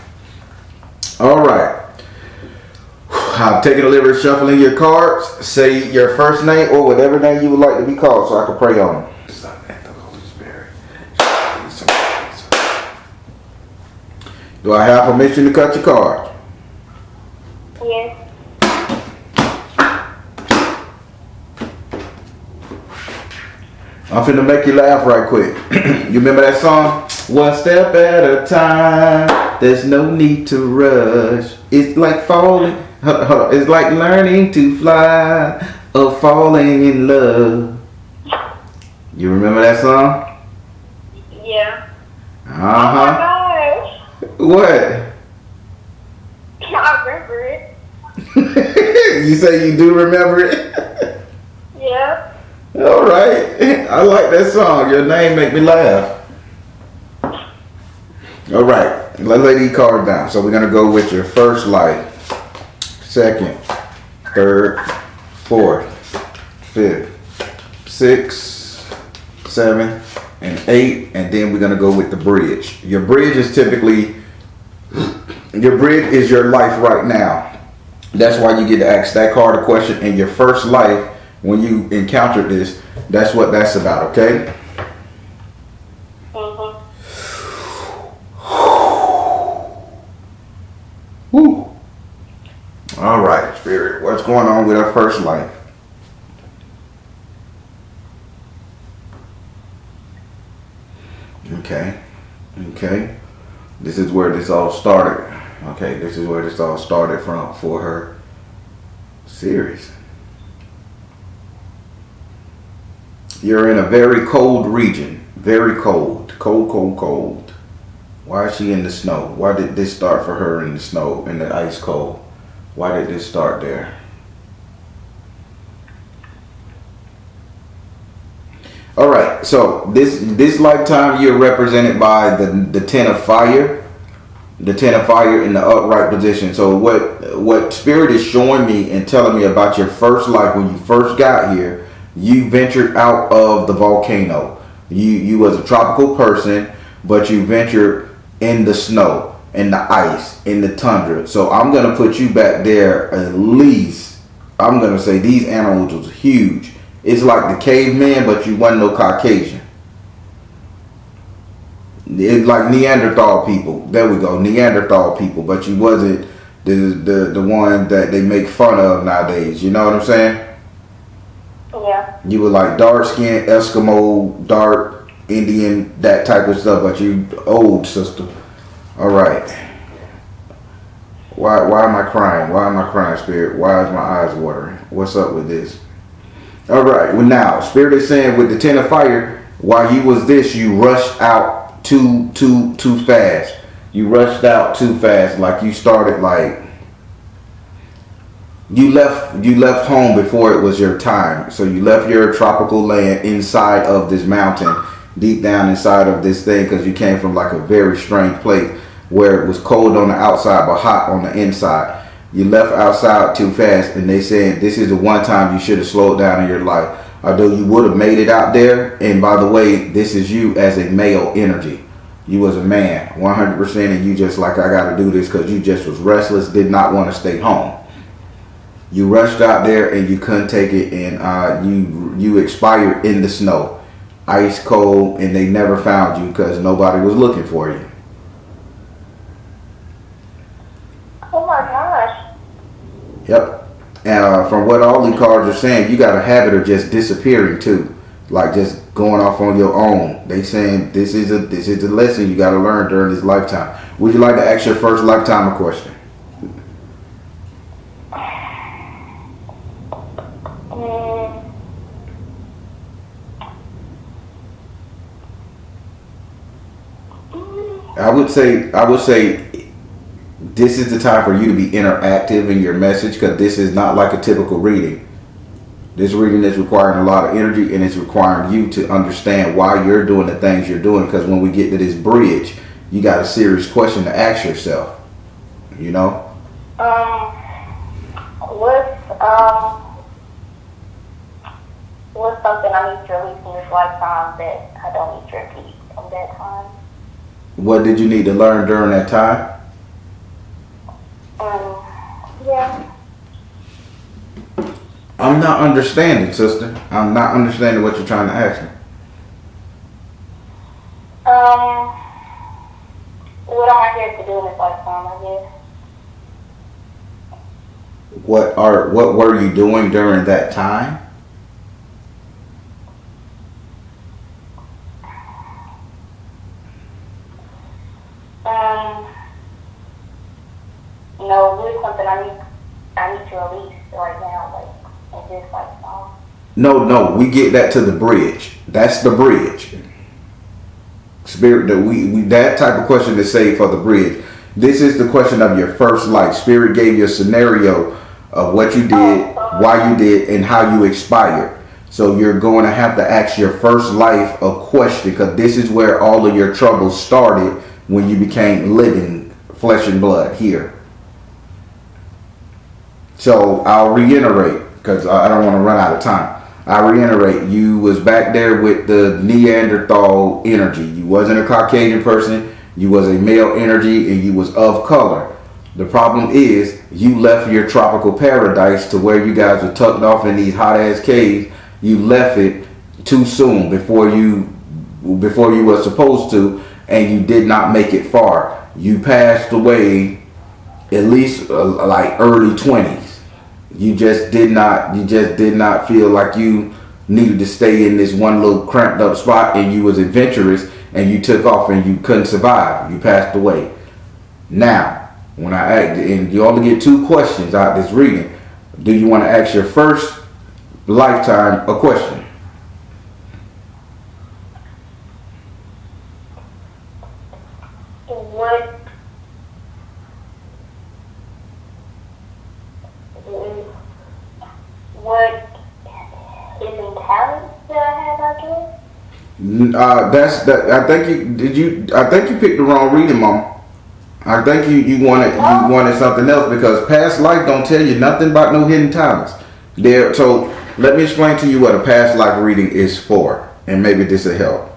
C: All right. I'm taking a liberty shuffling your cards. Say your first name or whatever name you would like to be called so I can pray on them. Do I have permission to cut your card?
B: Yes.
C: I'm finna make you laugh right quick. You remember that song? One step at a time. There's no need to rush. It's like falling. Hold on. It's like learning to fly or falling in love. You remember that song?
B: Yeah.
C: Uh
B: Oh my
C: huh.
B: gosh.
C: What?
B: I remember it.
C: You say you do remember it?
B: Yeah.
C: All right. I like that song. Your name make me laugh. All right. Let's lay these cards down. So we're going to go with your first life, second, third, fourth, fifth, sixth, seventh, and 8. And then we're going to go with the bridge. Your bridge is typically, your bridge is your life right now. That's why you get to ask that card a question in your first life. When you encountered this, that's what that's about, okay? Whew. All right, Spirit. What's going on with our first life? Okay. Okay. This is where this all started. Okay, this is where this all started from for her series. You're in a very cold region. Very cold. Cold, cold, cold. Why is she in the snow? Why did this start for her in the snow, in the ice cold? Why did this start there? All right, so this lifetime you're represented by the 10 of fire. The 10 of fire in the upright position. So what spirit is showing me and telling me about your first life when you first got here, you ventured out of the volcano. You was a tropical person, but you ventured in the snow, in the ice, in the tundra. So I'm gonna put you back there at least. I'm gonna say these animals was huge. It's like the caveman, but you wasn't no Caucasian. It's like Neanderthal people. There we go, Neanderthal people. But you wasn't the one that they make fun of nowadays. You know what I'm saying?
B: Yeah.
C: You were like dark skinned Eskimo, dark Indian, that type of stuff. But you old, sister. All right. Why am I crying? Why am I crying, spirit? Why is my eyes watering? What's up with this? All right. Well, now spirit is saying with the 10 of fire, while you was this, you rushed out too fast. You rushed out too fast. Like you started like you left home before it was your time. So you left your tropical land inside of this mountain, deep down inside of this thing, because you came from like a very strange place where it was cold on the outside but hot on the inside. You left outside too fast, and they said this is the one time you should have slowed down in your life. Although you would have made it out there, and by the way, this is you as a male energy. You was a man, 100%, and you just like, I got to do this because you just was restless, did not want to stay home. You rushed out there and you couldn't take it, and you expired in the snow, ice cold, and they never found you because nobody was looking for you.
B: Oh my gosh.
C: Yep. And from what all the cards are saying, you got a habit of just disappearing too, like just going off on your own. They saying this is a lesson you got to learn during this lifetime. Would you like to ask your first lifetime a question? I would say this is the time for you to be interactive in your message, because this is not like a typical reading. This reading is requiring a lot of energy, and it's requiring you to understand why you're doing the things you're doing, because when we get to this bridge, you got a serious question to ask yourself. You know?
B: What's something I need to release in this lifetime that I don't need to repeat from that time?
C: What did you need to learn during that time?
B: Yeah.
C: I'm not understanding, sister. I'm not understanding what you're trying to ask me.
B: What am I here to do in this lifetime, I guess?
C: What were you doing during that time?
B: No, really something I need to release right now, like in this lifetime.
C: No, we get that to the bridge. That's the bridge. Spirit, that we that type of question is saved for the bridge. This is the question of your first life. Spirit gave you a scenario of what you did, why you did, and how you expired. So you're going to have to ask your first life a question, because this is where all of your troubles started when you became living flesh and blood here. So I'll reiterate, because I don't want to run out of time. I reiterate, you was back there with the Neanderthal energy. You wasn't a Caucasian person. You was a male energy, and you was of color. The problem is you left your tropical paradise to where you guys were tucked off in these hot ass caves. You left it too soon before you were supposed to, and you did not make it far. You passed away at least like early 20s. You just did not feel like you needed to stay in this one little cramped up spot, and you was adventurous, and you took off and you couldn't survive. You passed away. Now, when I ask, and you only get 2 questions out of this reading, do you want to ask your first lifetime a question?
B: What hidden talents that I have, I guess?
C: I think you picked the wrong reading, Mom. I think you wanted something else, because past life don't tell you nothing about no hidden talents. So let me explain to you what a past life reading is for, and maybe this will help.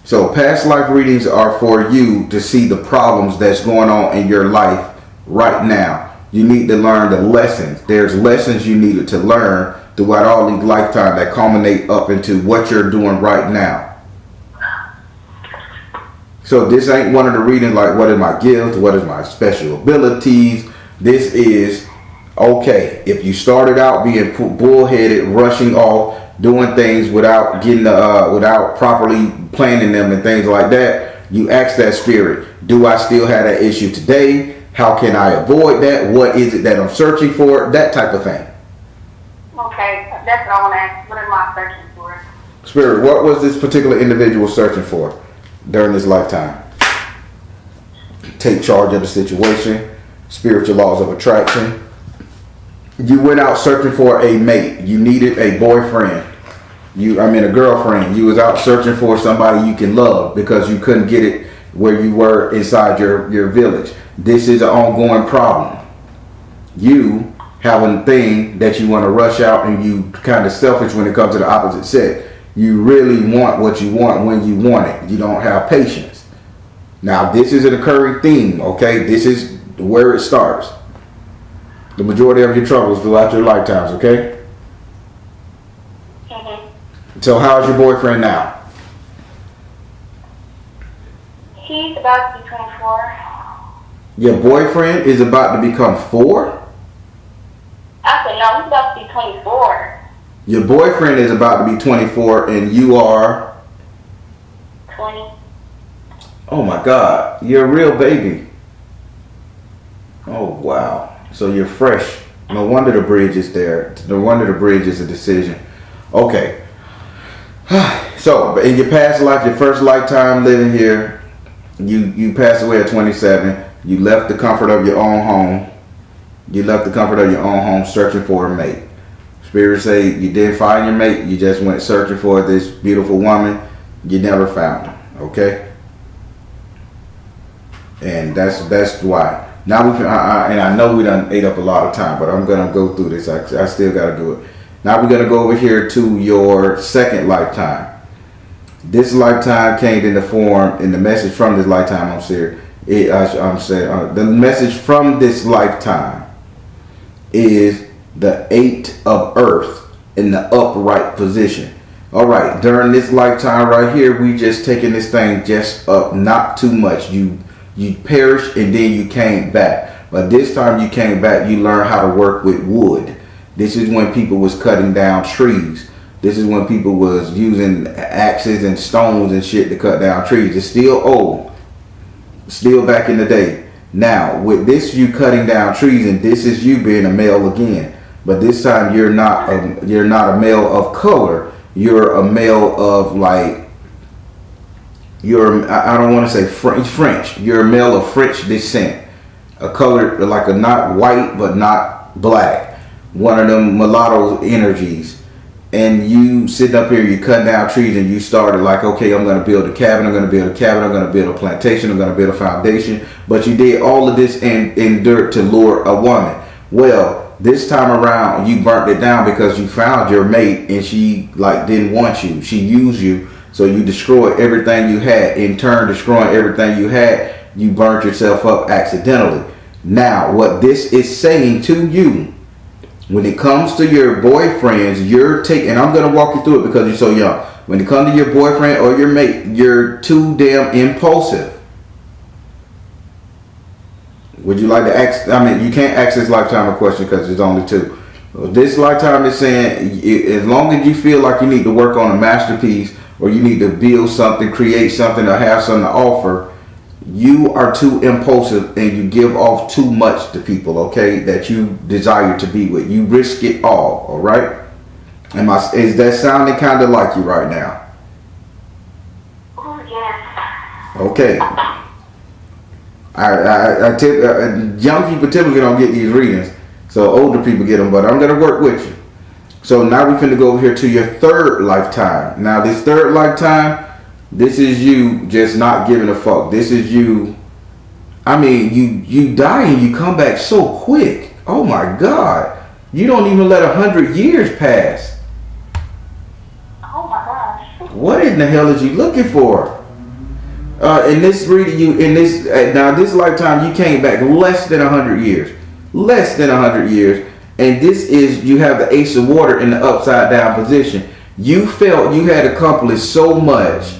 C: So past life readings are for you to see the problems that's going on in your life right now. You need to learn the lessons. There's lessons you needed to learn throughout all these lifetimes that culminate up into what you're doing right now. So this ain't one of the readings like, what is my gift? What is my special abilities? This is, okay, if you started out being bullheaded, rushing off, doing things without getting without properly planning them and things like that, you ask that spirit, do I still have that issue today? How can I avoid that? What is it that I'm searching for? That type of thing.
B: Okay, that's what I want to ask. What am I searching for?
C: Spirit, what was this particular individual searching for during this lifetime? Take charge of the situation. Spiritual laws of attraction. You went out searching for a mate. You needed a boyfriend. A girlfriend. You was out searching for somebody you can love because you couldn't get it where you were inside your village. This is an ongoing problem. You have a thing that you want to rush out, and you kind of selfish when it comes to the opposite sex. You really want what you want when you want it. You don't have patience. Now, this is an occurring theme, okay? This is where it starts. The majority of your troubles throughout your lifetimes, okay?
B: Mm-hmm.
C: So how's your boyfriend now?
B: He's about to be 24.
C: Your boyfriend is about to become 4?
B: I said, no, he's about to be 24.
C: Your boyfriend is about to be 24 and you are?
B: 20.
C: Oh my God, you're a real baby. Oh wow. So you're fresh. No wonder the bridge is there. No wonder the bridge is a decision. Okay. So in your past life, your first lifetime living here, you passed away at 27. You left the comfort of your own home. You left the comfort of your own home searching for a mate. Spirits say you didn't find your mate. You just went searching for this beautiful woman. You never found her. Okay? And that's why. Now and I know we done ate up a lot of time, but I'm gonna go through this. I still gotta do it. Now we're gonna go over here to your second lifetime. This lifetime came in the form, in the message from this lifetime. I'm saying the message from this lifetime is the 8 of Earth in the upright position. All right, during this lifetime right here, we just taking this thing just up, not too much. You perished and then you came back. But this time you came back, you learned how to work with wood. This is when people was cutting down trees. This is when people was using axes and stones and shit to cut down trees. It's still old. Still back in the day. Now, with this you cutting down trees, and this is you being a male again. But this time you're not a male of color. You're a male of I don't want to say French. You're a male of French descent. A color like a not white but not black. One of them mulatto energies. And you sitting up here, you cutting down trees, and you started like, okay, I'm going to build a cabin, I'm going to build a cabin, I'm going to build a plantation, I'm going to build a foundation. But you did all of this in dirt to lure a woman. Well, this time around, you burnt it down because you found your mate, and she didn't want you. She used you, so you destroyed everything you had. In turn, destroying everything you had, you burnt yourself up accidentally. Now, what this is saying to you, when it comes to your boyfriends, and I'm going to walk you through it because you're so young. When it comes to your boyfriend or your mate, you're too damn impulsive. Would you like to ask? You can't ask this lifetime a question because there's only 2. This lifetime is saying, as long as you feel like you need to work on a masterpiece, or you need to build something, create something, or have something to offer, you are too impulsive and you give off too much to people, okay, that you desire to be with. You risk it all right? Is that sounding kind of like you right now?
B: Oh, yes.
C: Okay. Young people typically don't get these readings, so older people get them, but I'm going to work with you. So now we're going to go over here to your third lifetime. Now this third lifetime, this is you just not giving a fuck. This is you I mean, you die and you come back so quick. Oh my God. You don't even let 100 years pass.
B: Oh my gosh.
C: What in the hell is you looking for? In this lifetime, you came back less than 100 years. Less than 100 years. And this is, you have the Ace of Water in the upside down position. You felt you had accomplished so much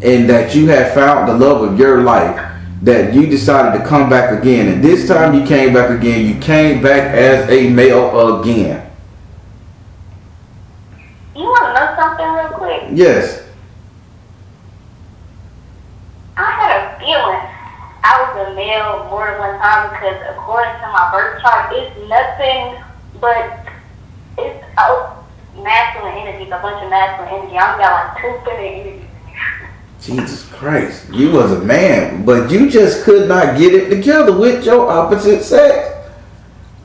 C: and that you had found the love of your life that you decided to come back again. And this time you came back again. You came back as a male again.
B: You want to know something real quick?
C: Yes.
B: I had a feeling I was a male more than one time because according to my birth chart, it's nothing but it's masculine energy, a bunch of masculine energy. I've got like 2 feminine energies.
C: Jesus Christ. You was a man, but you just could not get it together with your opposite sex.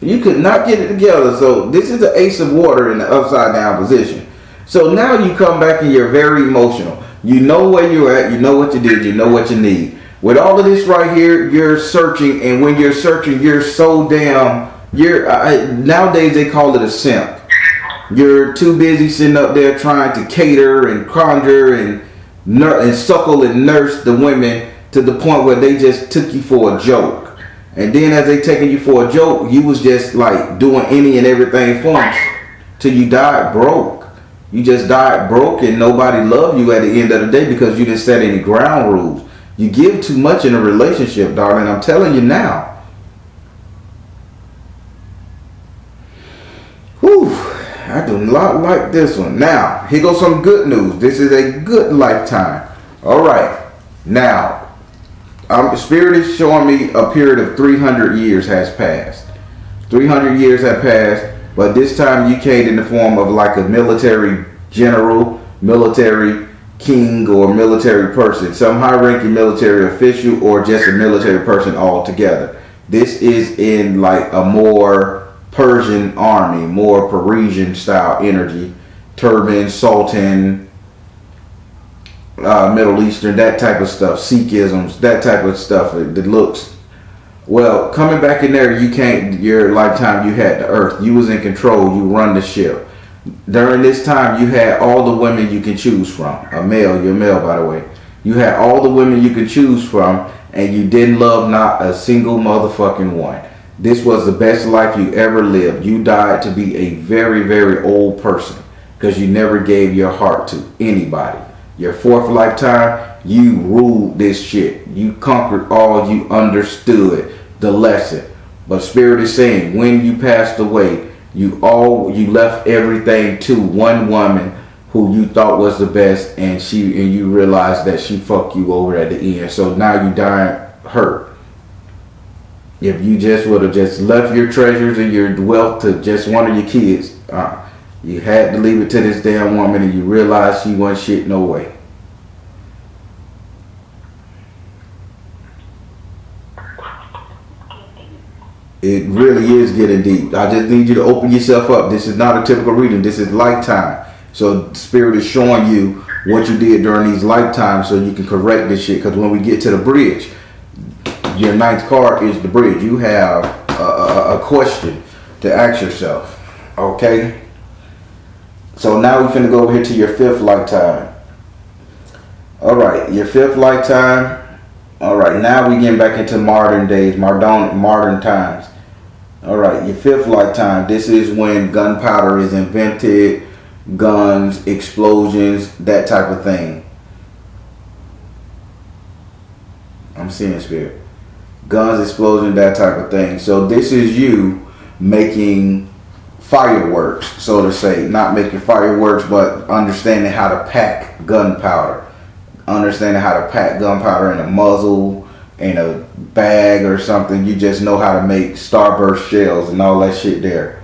C: You could not get it together. So this is the Ace of Water in the upside down position. So now you come back and you're very emotional. You know where you're at. You know what you did. You know what you need. With all of this right here, you're searching. And when you're searching, you're so damn... nowadays they call it a simp. You're too busy sitting up there trying to cater and conjure and suckle and nurse the women to the point where they just took you for a joke. And then as they taking you for a joke, you was just like doing any and everything for them till you died broke. You just died broke and nobody loved you at the end of the day because you didn't set any ground rules. You give too much in a relationship, darling. I'm telling you now. Whew. I do not like this one. Now, here goes some good news. This is a good lifetime. All right. Now, Spirit is showing me a period of 300 years has passed. 300 years have passed, but this time you came in the form of like a military general, military king, or military person. Some high-ranking military official or just a military person altogether. This is in like a more Persian army, more Parisian style energy, turban, sultan, Middle Eastern, that type of stuff, Sikhisms, that type of stuff. That looks well. Coming back in there, you can't. Your lifetime, you had the earth. You was in control. You run the ship. During this time, you had all the women you can choose from. A male, you're male, by the way. You had all the women you could choose from, and you didn't love not a single motherfucking one. This was the best life you ever lived. You died to be a very, very old person because you never gave your heart to anybody. Your 4th lifetime, you ruled this shit. You conquered all. You understood the lesson. But Spirit is saying, when you passed away, you left everything to one woman who you thought was the best, and you realized that she fucked you over at the end. So now you dying hurt. If you just would have just left your treasures and your wealth to just one of your kids, you had to leave it to this damn woman, and you realized she wasn't shit no way. It really is getting deep. I just need you to open yourself up. This is not a typical reading. This is lifetime. So Spirit is showing you what you did during these lifetimes so you can correct this shit. Because when we get to the bridge, your 9th card is the bridge. You have a question to ask yourself. Okay? So now we're finna go over here to your 5th lifetime. Alright, your 5th lifetime. Alright, now we getting back into modern days, modern times. Alright, your 5th lifetime. This is when gunpowder is invented, guns, explosions, that type of thing. I'm seeing Spirit. Guns, explosion, that type of thing. So this is you making fireworks, so to say. Not making fireworks, but understanding how to pack gunpowder. Understanding how to pack gunpowder in a muzzle, in a bag or something. You just know how to make starburst shells and all that shit there.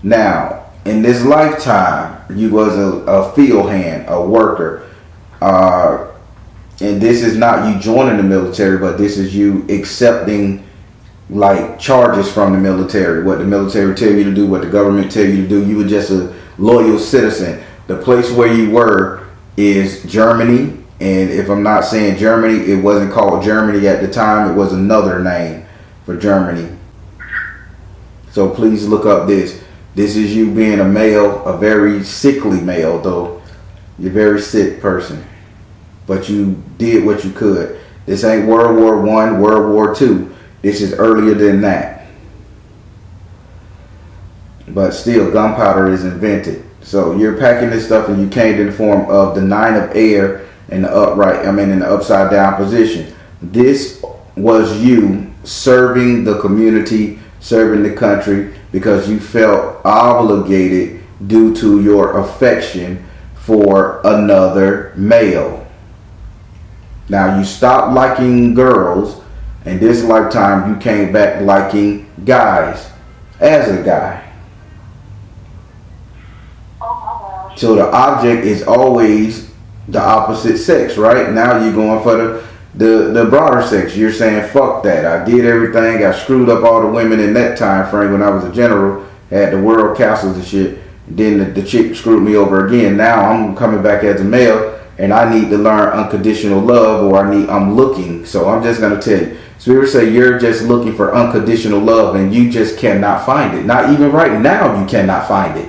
C: Now, in this lifetime, you was a field hand, a worker. And this is not you joining the military, but this is you accepting like charges from the military. What the military tell you to do, what the government tell you to do. You were just a loyal citizen. The place where you were is Germany And if I'm not saying Germany, it wasn't called Germany at the time. It was another name for Germany. So please look up this. This is you being a male, a very sickly male though. You're a very sick person. But you did what you could. This ain't World War I, World War II. This is earlier than that. But still, gunpowder is invented. So you're packing this stuff and you came in the form of the 9 of air in the in the upside down position. This was you serving the community, serving the country, because you felt obligated due to your affection for another male. Now you stopped liking girls, and this lifetime you came back liking guys as a guy. So the object is always the opposite sex, right? Now you're going for the broader sex. You're saying, fuck that. I did everything. I screwed up all the women in that time frame when I was a general. Had the world castles and shit. Then the chick screwed me over again. Now I'm coming back as a male, and I need to learn unconditional love, or I'm looking. So I'm just going to tell you. Spirit say you're just looking for unconditional love, and you just cannot find it. Not even right now you cannot find it.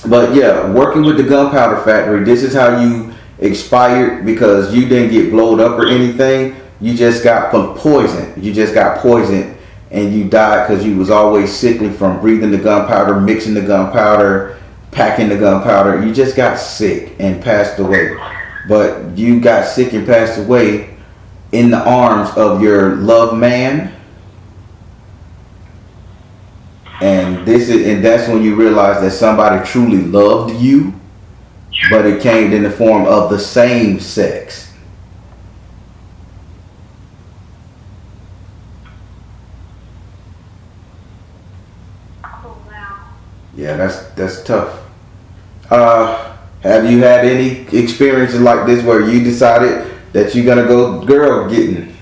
C: But yeah, working with the gunpowder factory, this is how you expired, because you didn't get blowed up or anything. You just got poisoned. You just got poisoned and you died because you was always sickly from breathing the gunpowder, mixing the gunpowder, packing the gunpowder. You just got sick and passed away. But you got sick and passed away in the arms of your loved man. And that's when you realize that somebody truly loved you, but it came in the form of the same sex.
B: Oh, wow.
C: Yeah, that's tough. Have you had any experiences like this where you decided that you're gonna go girl getting?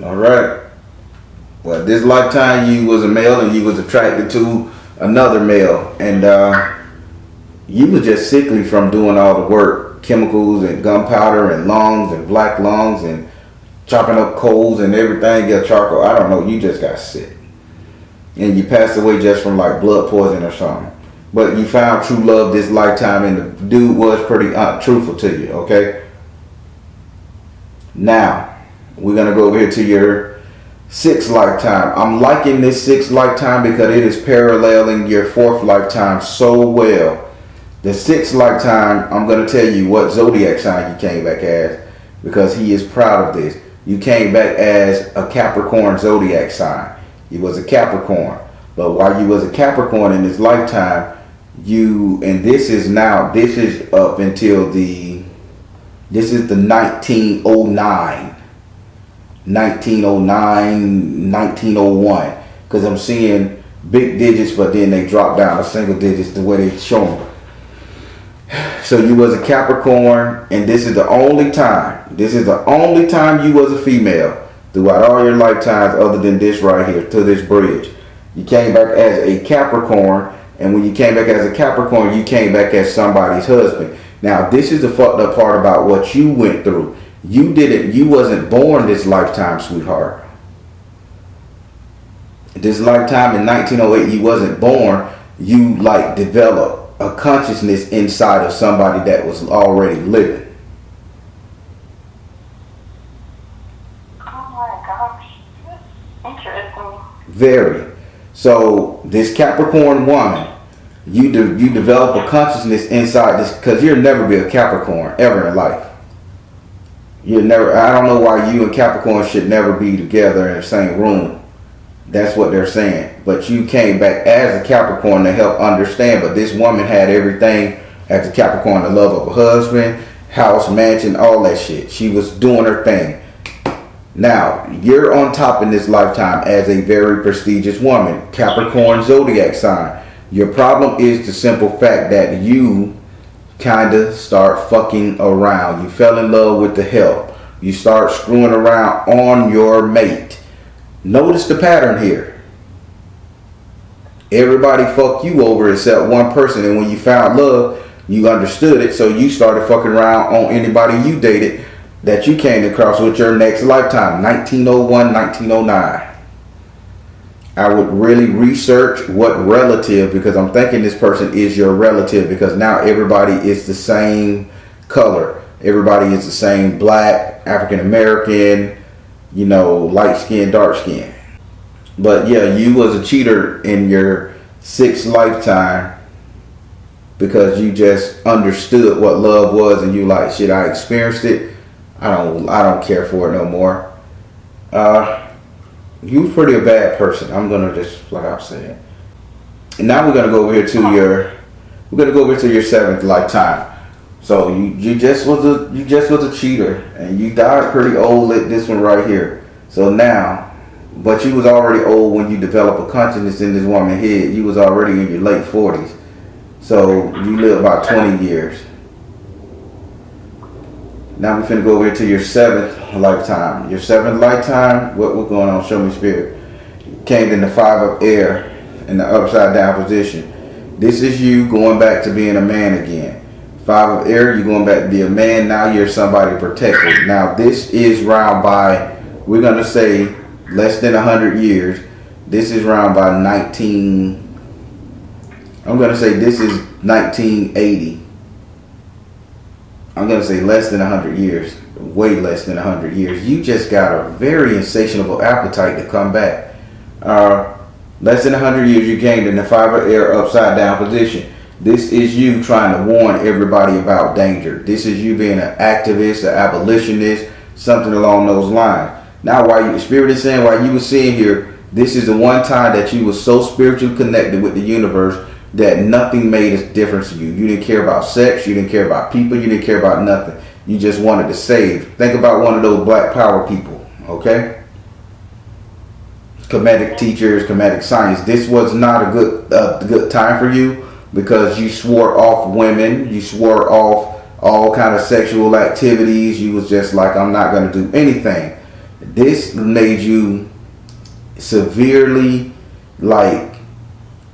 C: All right. Well, this lifetime you was a male and you was attracted to another male, and you was just sickly from doing all the work, chemicals and gunpowder and lungs and black lungs and chopping up coals and everything, get charcoal. I don't know. You just got sick, and you passed away just from like blood poison or something. But you found true love this lifetime, and the dude was pretty truthful to you. Okay. Now we're gonna go over here to your 6th lifetime. I'm liking this 6th lifetime because it is paralleling your 4th lifetime so well. The 6th lifetime, I'm going to tell you what zodiac sign you came back as, because he is proud of this. You came back as a Capricorn zodiac sign. You was a Capricorn. But while you was a Capricorn in this lifetime, this is up until this is the 1909. 1901, because I'm seeing big digits, but then they drop down to single digits the way they show them. So you was a Capricorn, and this is the only time you was a female throughout all your lifetimes, other than this right here to this bridge. You came back as a Capricorn, and when you came back as a Capricorn, you came back as somebody's husband. Now this is the fucked up part about what you went through. You wasn't born this lifetime, sweetheart. This lifetime in 1908, you wasn't born. You developed a consciousness inside of somebody that was already living.
B: Oh my gosh. Interesting.
C: Very. So this Capricorn woman, you develop a consciousness inside this, because you'll never be a Capricorn ever in life. I don't know why you and Capricorn should never be together in the same room. That's what they're saying. But you came back as a Capricorn to help understand. But this woman had everything as a Capricorn: the love of a husband, house, mansion, all that shit. She was doing her thing. Now, you're on top in this lifetime as a very prestigious woman. Capricorn zodiac sign. Your problem is the simple fact that you kind of start fucking around. You fell in love with the help. You start screwing around on your mate. Notice the pattern here. Everybody fucked you over except one person, and when you found love, you understood it, so you started fucking around on anybody you dated that you came across with your next lifetime. 1901, 1909. I would really research what relative, because I'm thinking this person is your relative, because now everybody is the same color. Everybody is the same black, African American, light skin, dark skin. But yeah, you was a cheater in your 6th lifetime because you just understood what love was, and you like, shit, I experienced it. I don't care for it no more. You was pretty a bad person. I'm gonna just flat out say it. And now we're gonna go over here to your 7th lifetime. So you just was a cheater, and you died pretty old at this one right here. So now, but you was already old when you developed a consciousness in this woman's head. You was already in your late 40s. So you lived about 20 years. Now we're finna go over here to your 7th lifetime. Your 7th lifetime, what's going on? Show me, Spirit. Came in the 5 of air in the upside down position. This is you going back to being a man again. 5 of air, you're going back to be a man. Now you're somebody protected. Now this is round by, we're going to say, less than 100 years. This is round by I'm going to say this is 1980. I'm going to say less than 100 years. Way less than 100 years. You just got a very insatiable appetite to come back. Less than 100 years you gained in the 5 of air upside down position. This is you trying to warn everybody about danger. This is you being an activist, an abolitionist, something along those lines. Now, Spirit is saying, while you were sitting here, this is the one time that you were so spiritually connected with the universe that nothing made a difference to you. You didn't care about sex. You didn't care about people. You didn't care about nothing. You just wanted to save. Think about one of those black power people, okay? Comedic teachers, comedic science. This was not a good time for you, because you swore off women. You swore off all kind of sexual activities. You was just like, I'm not going to do anything. This made you severely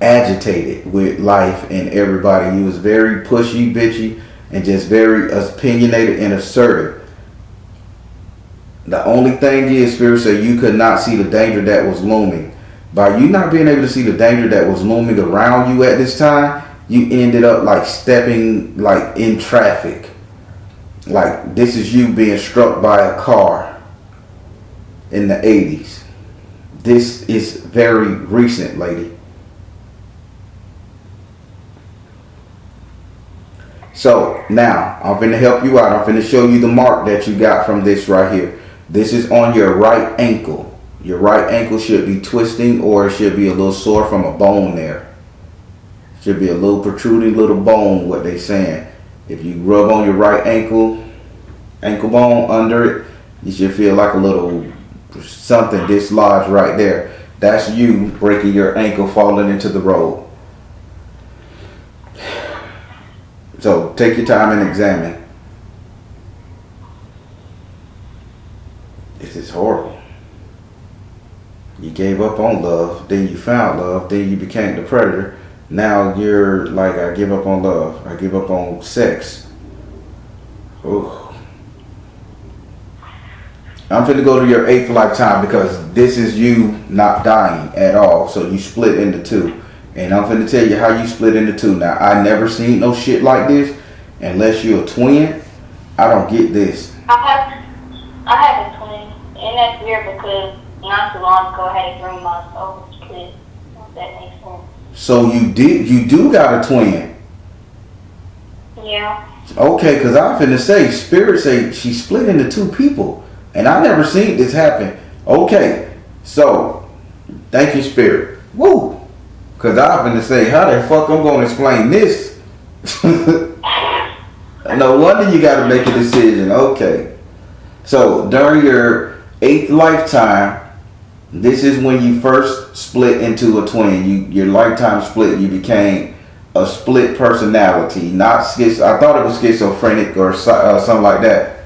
C: agitated with life and everybody. You was very pushy, bitchy, and just very opinionated and assertive. The only thing is, Spirit said, you could not see the danger that was looming. By you not being able to see the danger that was looming around you at this time, you ended up stepping in traffic. This is you being struck by a car in the 80s. This is very recent, lady. So now I'm going to help you out. I'm going to show you the mark that you got from this right here. This is on your right ankle. Your right ankle should be twisting, or it should be a little sore from a bone there. Should be a little protruding little bone, what they saying. If you rub on your right ankle bone under it, you should feel like a little something dislodged right there. That's you breaking your ankle, falling into the road. So take your time and examine. This is horrible. You gave up on love, then you found love, then you became the predator. Now you're like, I give up on love. I give up on sex. Ooh. I'm finna go to your 8th lifetime, because this is you not dying at all. So you split into 2. And I'm finna tell you how you split into 2. Now, I never seen no shit like this unless you're a twin. I don't get this.
B: I have a twin. And that's weird, because not too long ago I had a dream my soul was split. If that makes sense.
C: So you do got a twin?
B: Yeah.
C: Okay, because I'm finna say, Spirit say she split into 2 people. And I never seen this happen. Okay, so thank you, Spirit. Woo! Because I'm finna say, how the fuck I'm gonna explain this? No wonder you gotta make a decision. Okay. So during your 8th lifetime, this is when you first split into a twin. Your lifetime split. You became a split personality. Not I thought it was schizophrenic or something like that.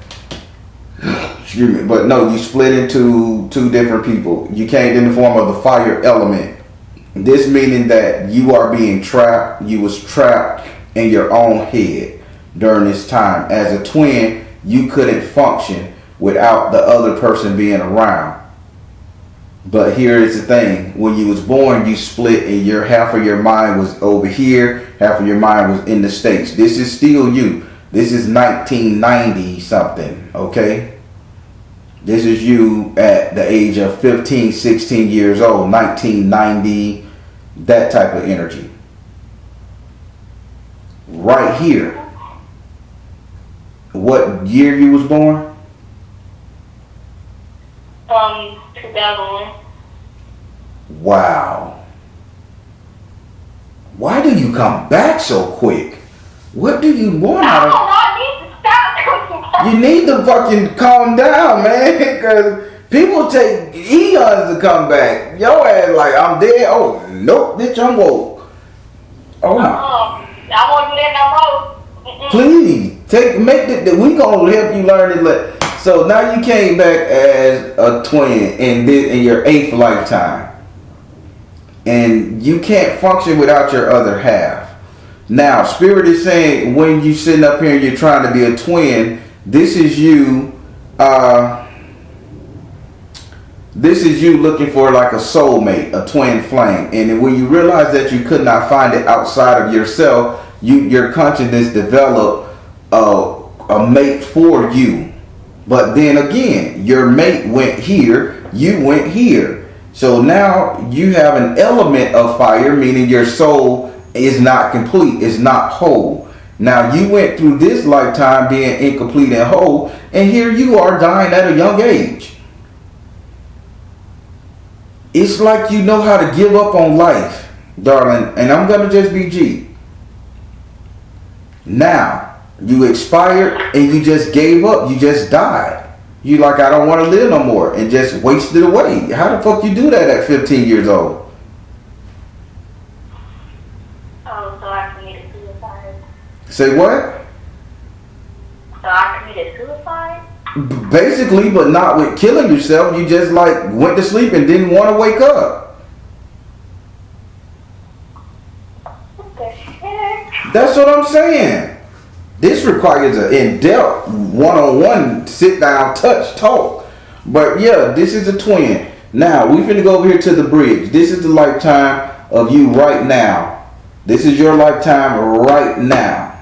C: Excuse me. But no, you split into 2 different people. You came in the form of the fire element. This meaning that you are being trapped. You was trapped in your own head during this time. As a twin, you couldn't function without the other person being around. But here is the thing: when you was born, you split, and your half of your mind was over here, half of your mind was in the States. This is still you. This is 1990 something. Okay. This is you at the age of 15, 16 years old, 1990, that type of energy. Right here. What year you was born?
B: 2001.
C: Wow. Why do you come back so quick? What do you want out of...
B: I need to stop coming back.
C: You need to fucking calm down, man, because people take eons to come back. Your ass like, I'm dead. Oh, nope, bitch, I'm woke. Oh, my.
B: I won't do that no more.
C: Please, we gonna help you learn it. So now you came back as a twin in your 8th lifetime. And you can't function without your other half. Now, Spirit is saying when you sitting up here and you're trying to be a twin, this is you looking for like a soulmate, a twin flame. And when you realize that you could not find it outside of yourself, your consciousness developed a mate for you. But then again, your mate went here, you went here. So now you have an element of fire, meaning your soul is not complete, is not whole. Now you went through this lifetime being incomplete and whole, and here you are dying at a young age. It's like you know how to give up on life, darling, and I'm gonna just be G. Now, you expired and you just gave up, you just died. You like, I don't want to live no more, and just wasted away. How the fuck you do that at 15 years old?
B: Oh, so I committed suicide.
C: Say what?
B: So I committed suicide?
C: Basically, but not with killing yourself. You just like went to sleep and didn't want to wake up.
B: What the heck?
C: That's what I'm saying. This requires an in-depth, one-on-one, sit-down, touch, talk. But yeah, this is a twin. Now, we finna go over here to the bridge. This is the lifetime of you right now. This is your lifetime right now.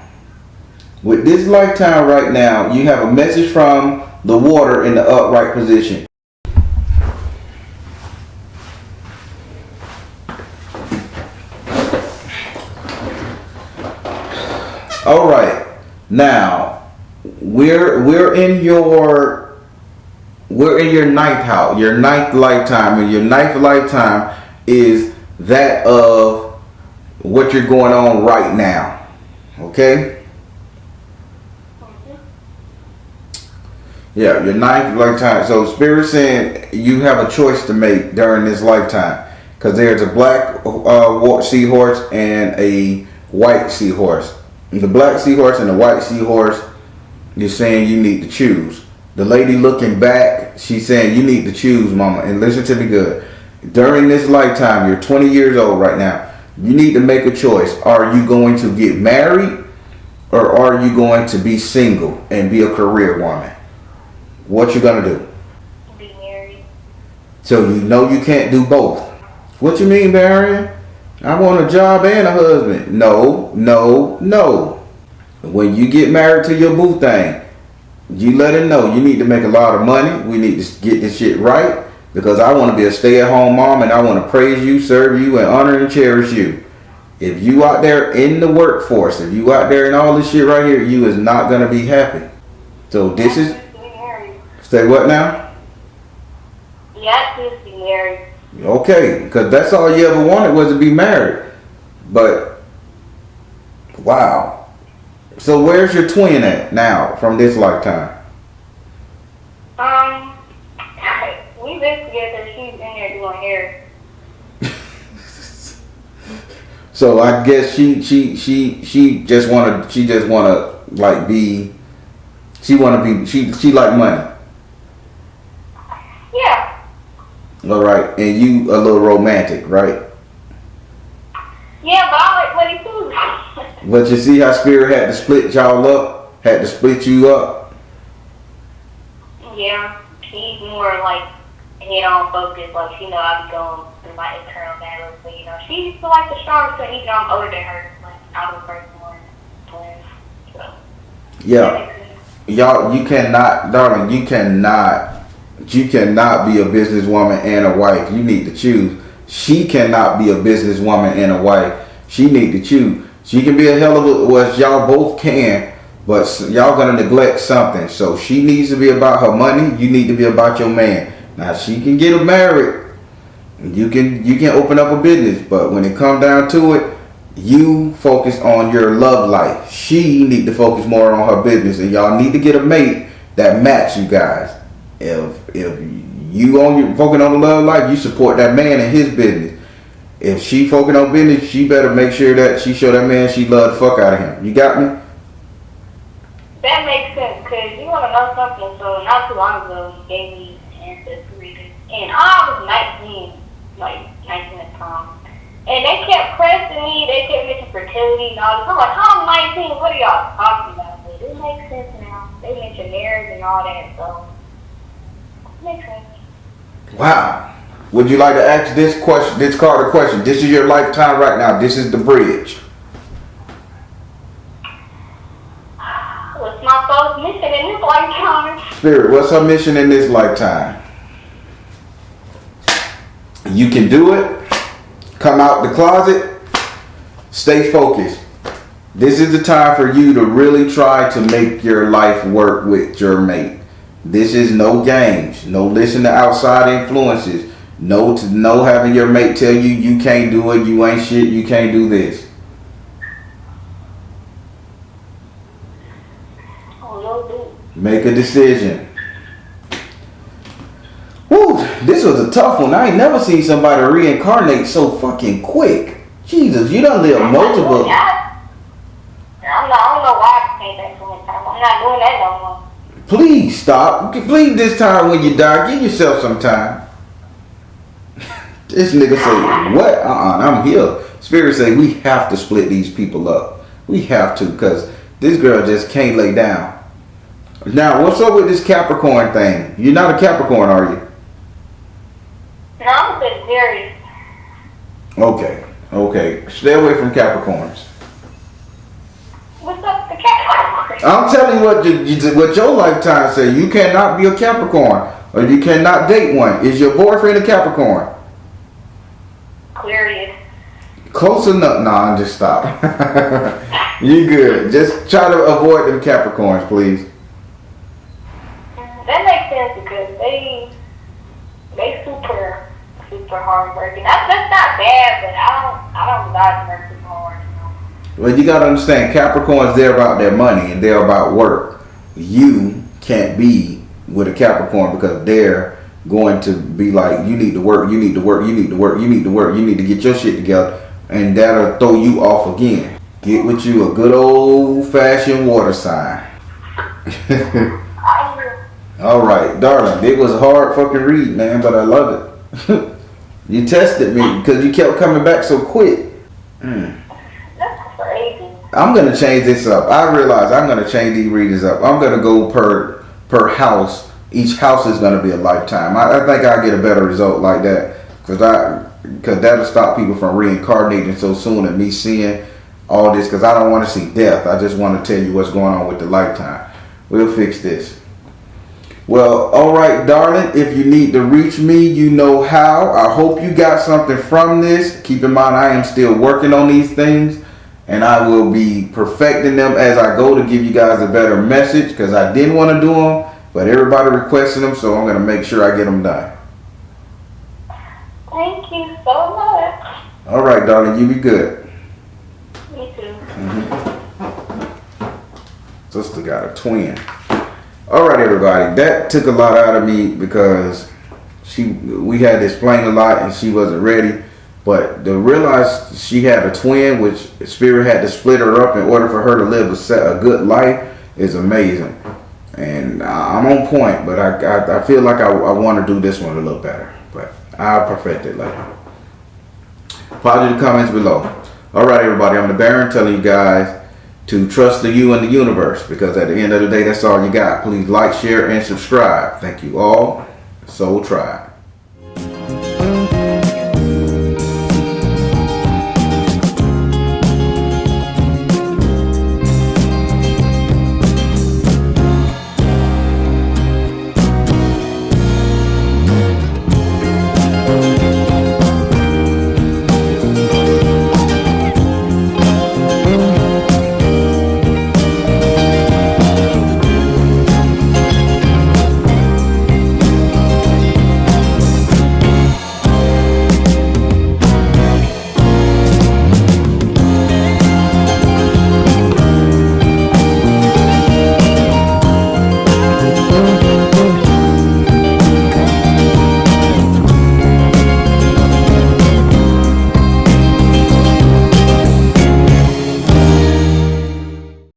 C: With this lifetime right now, you have a message from the water in the upright position. All right. Now, we're in your 9th house, your 9th lifetime, and your 9th lifetime is that of what you're going on right now. Okay? Yeah, your 9th lifetime. So Spirit saying you have a choice to make during this lifetime, because there's a black seahorse and a white seahorse. The black seahorse and the white seahorse, you're saying you need to choose. The lady looking back, she's saying you need to choose, mama. And listen to me good. During this lifetime, you're 20 years old right now. You need to make a choice. Are you going to get married, or are you going to be single and be a career woman? What you gonna do?
B: Be married.
C: So you know you can't do both. What you mean, Marion? I want a job and a husband. No. When you get married to your boo thing, you let him know you need to make a lot of money. We need to get this shit right, because I want to be a stay-at-home mom, and I want to praise you, serve you, and honor and cherish you. If you out there in the workforce, if you out there in all this shit right here, you is not going to be happy. So this is... Say what now?
B: Yeah, I be married.
C: Okay, because that's all you ever wanted was to be married. But, wow. So where's your twin at now from this lifetime?
B: We live together. She's in there doing hair.
C: So I guess she just wanna like be, she like money.
B: Yeah.
C: All right, and you a little romantic, right?
B: Yeah, but I like money too.
C: But you see how Spirit had to split y'all up? Had to split you up?
B: Yeah, she's more like head on focus. Like, you know, I be going through my internal battles. But, you know, she's like the strongest one. Even though I'm older than her. Like, I'm the first one. So,
C: Yeah. Y'all, you cannot, darling, you cannot be a businesswoman and a wife. You need to choose. She cannot be a businesswoman and a wife. She need to choose. She can be a hell of a, well, y'all both can, but y'all gonna neglect something. So she needs to be about her money. You need to be about your man. Now she can get married. You can open up a business, but when it comes down to it, you focus on your love life. She need to focus more on her business, and y'all need to get a mate that match you guys. If you focus on the love life, you support that man in his business. If she focus on business, she better make sure that she show that man she love the fuck out of him. You got me?
B: That makes sense, because you want to know something. So not too long ago, you gave me ancestry reading, and I was 19 at the time. And they kept pressing me, they kept mentioning fertility and all this. I'm like, I'm 19, what are y'all talking about? But it makes sense now. They mentioned marriage and all that, so it makes sense.
C: Wow. Would you like to ask this question, this card a question? This is your lifetime right now. This is the bridge.
B: What's my soul's mission in this lifetime?
C: Spirit, what's her mission in this lifetime? You can do it. Come out the closet. Stay focused. This is the time for you to really try to make your life work with your mate. This is no games. No listen to outside influences. No having your mate tell you you can't do it, you ain't shit, you can't do this. Make a decision. Woo, this was a tough one. I ain't never seen somebody reincarnate so fucking quick. Jesus, you done lived multiple.
B: I don't know why I came back so many times. I'm not doing that no more.
C: Please stop. Please, this time when you die, give yourself some time. This nigga say, what? I'm here. Spirit say we have to split these people up. We have to, because this girl just can't lay down. Now, what's up with this Capricorn thing? You're not a Capricorn, are you?
B: No, I'm a Sagittarius.
C: Okay. Stay away from Capricorns.
B: What's up with the Capricorn?
C: I'm telling you what your lifetime say. You cannot be a Capricorn, or you cannot date one. Is your boyfriend a Capricorn?
B: Aquarius.
C: Close enough. Nah, just stop. You good. Just try to avoid them Capricorns, please.
B: That makes sense because they super hard working. That's not bad, but I don't desire to work super hard.
C: Well, you gotta understand, Capricorns, they're about their money and they're about work. You can't be with a Capricorn because they're going to be like, you need to work, you need to work, you need to work, you need to work, you need to get your shit together, and that'll throw you off again. Get with you a good old fashioned water sign. All right, darling, it was a hard fucking read, man, but I love it. You tested me because you kept coming back so quick.
B: That's crazy.
C: I'm gonna change this up. I realize I'm gonna change these readings up. I'm gonna go per house. Each house is gonna be a lifetime. I think I'll get a better result like that because that'll stop people from reincarnating so soon and me seeing all this, because I don't want to see death. I just want to tell you what's going on with the lifetime. We'll fix this. Well, all right, darling. If you need to reach me, you know how. I hope you got something from this. Keep in mind, I am still working on these things, and I will be perfecting them as I go to give you guys a better message, because I didn't want to do them, but everybody requested them, so I'm going to make sure I get them done.
B: Thank you so much.
C: All right, darling. You be good.
B: Me too.
C: Sister got a twin. All right, everybody. That took a lot out of me because we had to explain a lot and she wasn't ready. But to realize she had a twin, which Spirit had to split her up in order for her to live a good life, is amazing. And I'm on point, but I feel like I want to do this one a little better. But I'll perfect it later. Positive comments below. All right, everybody. I'm the Baron telling you guys to trust the you and the universe, because at the end of the day, that's all you got. Please like, share, and subscribe. Thank you all. Soul Tribe.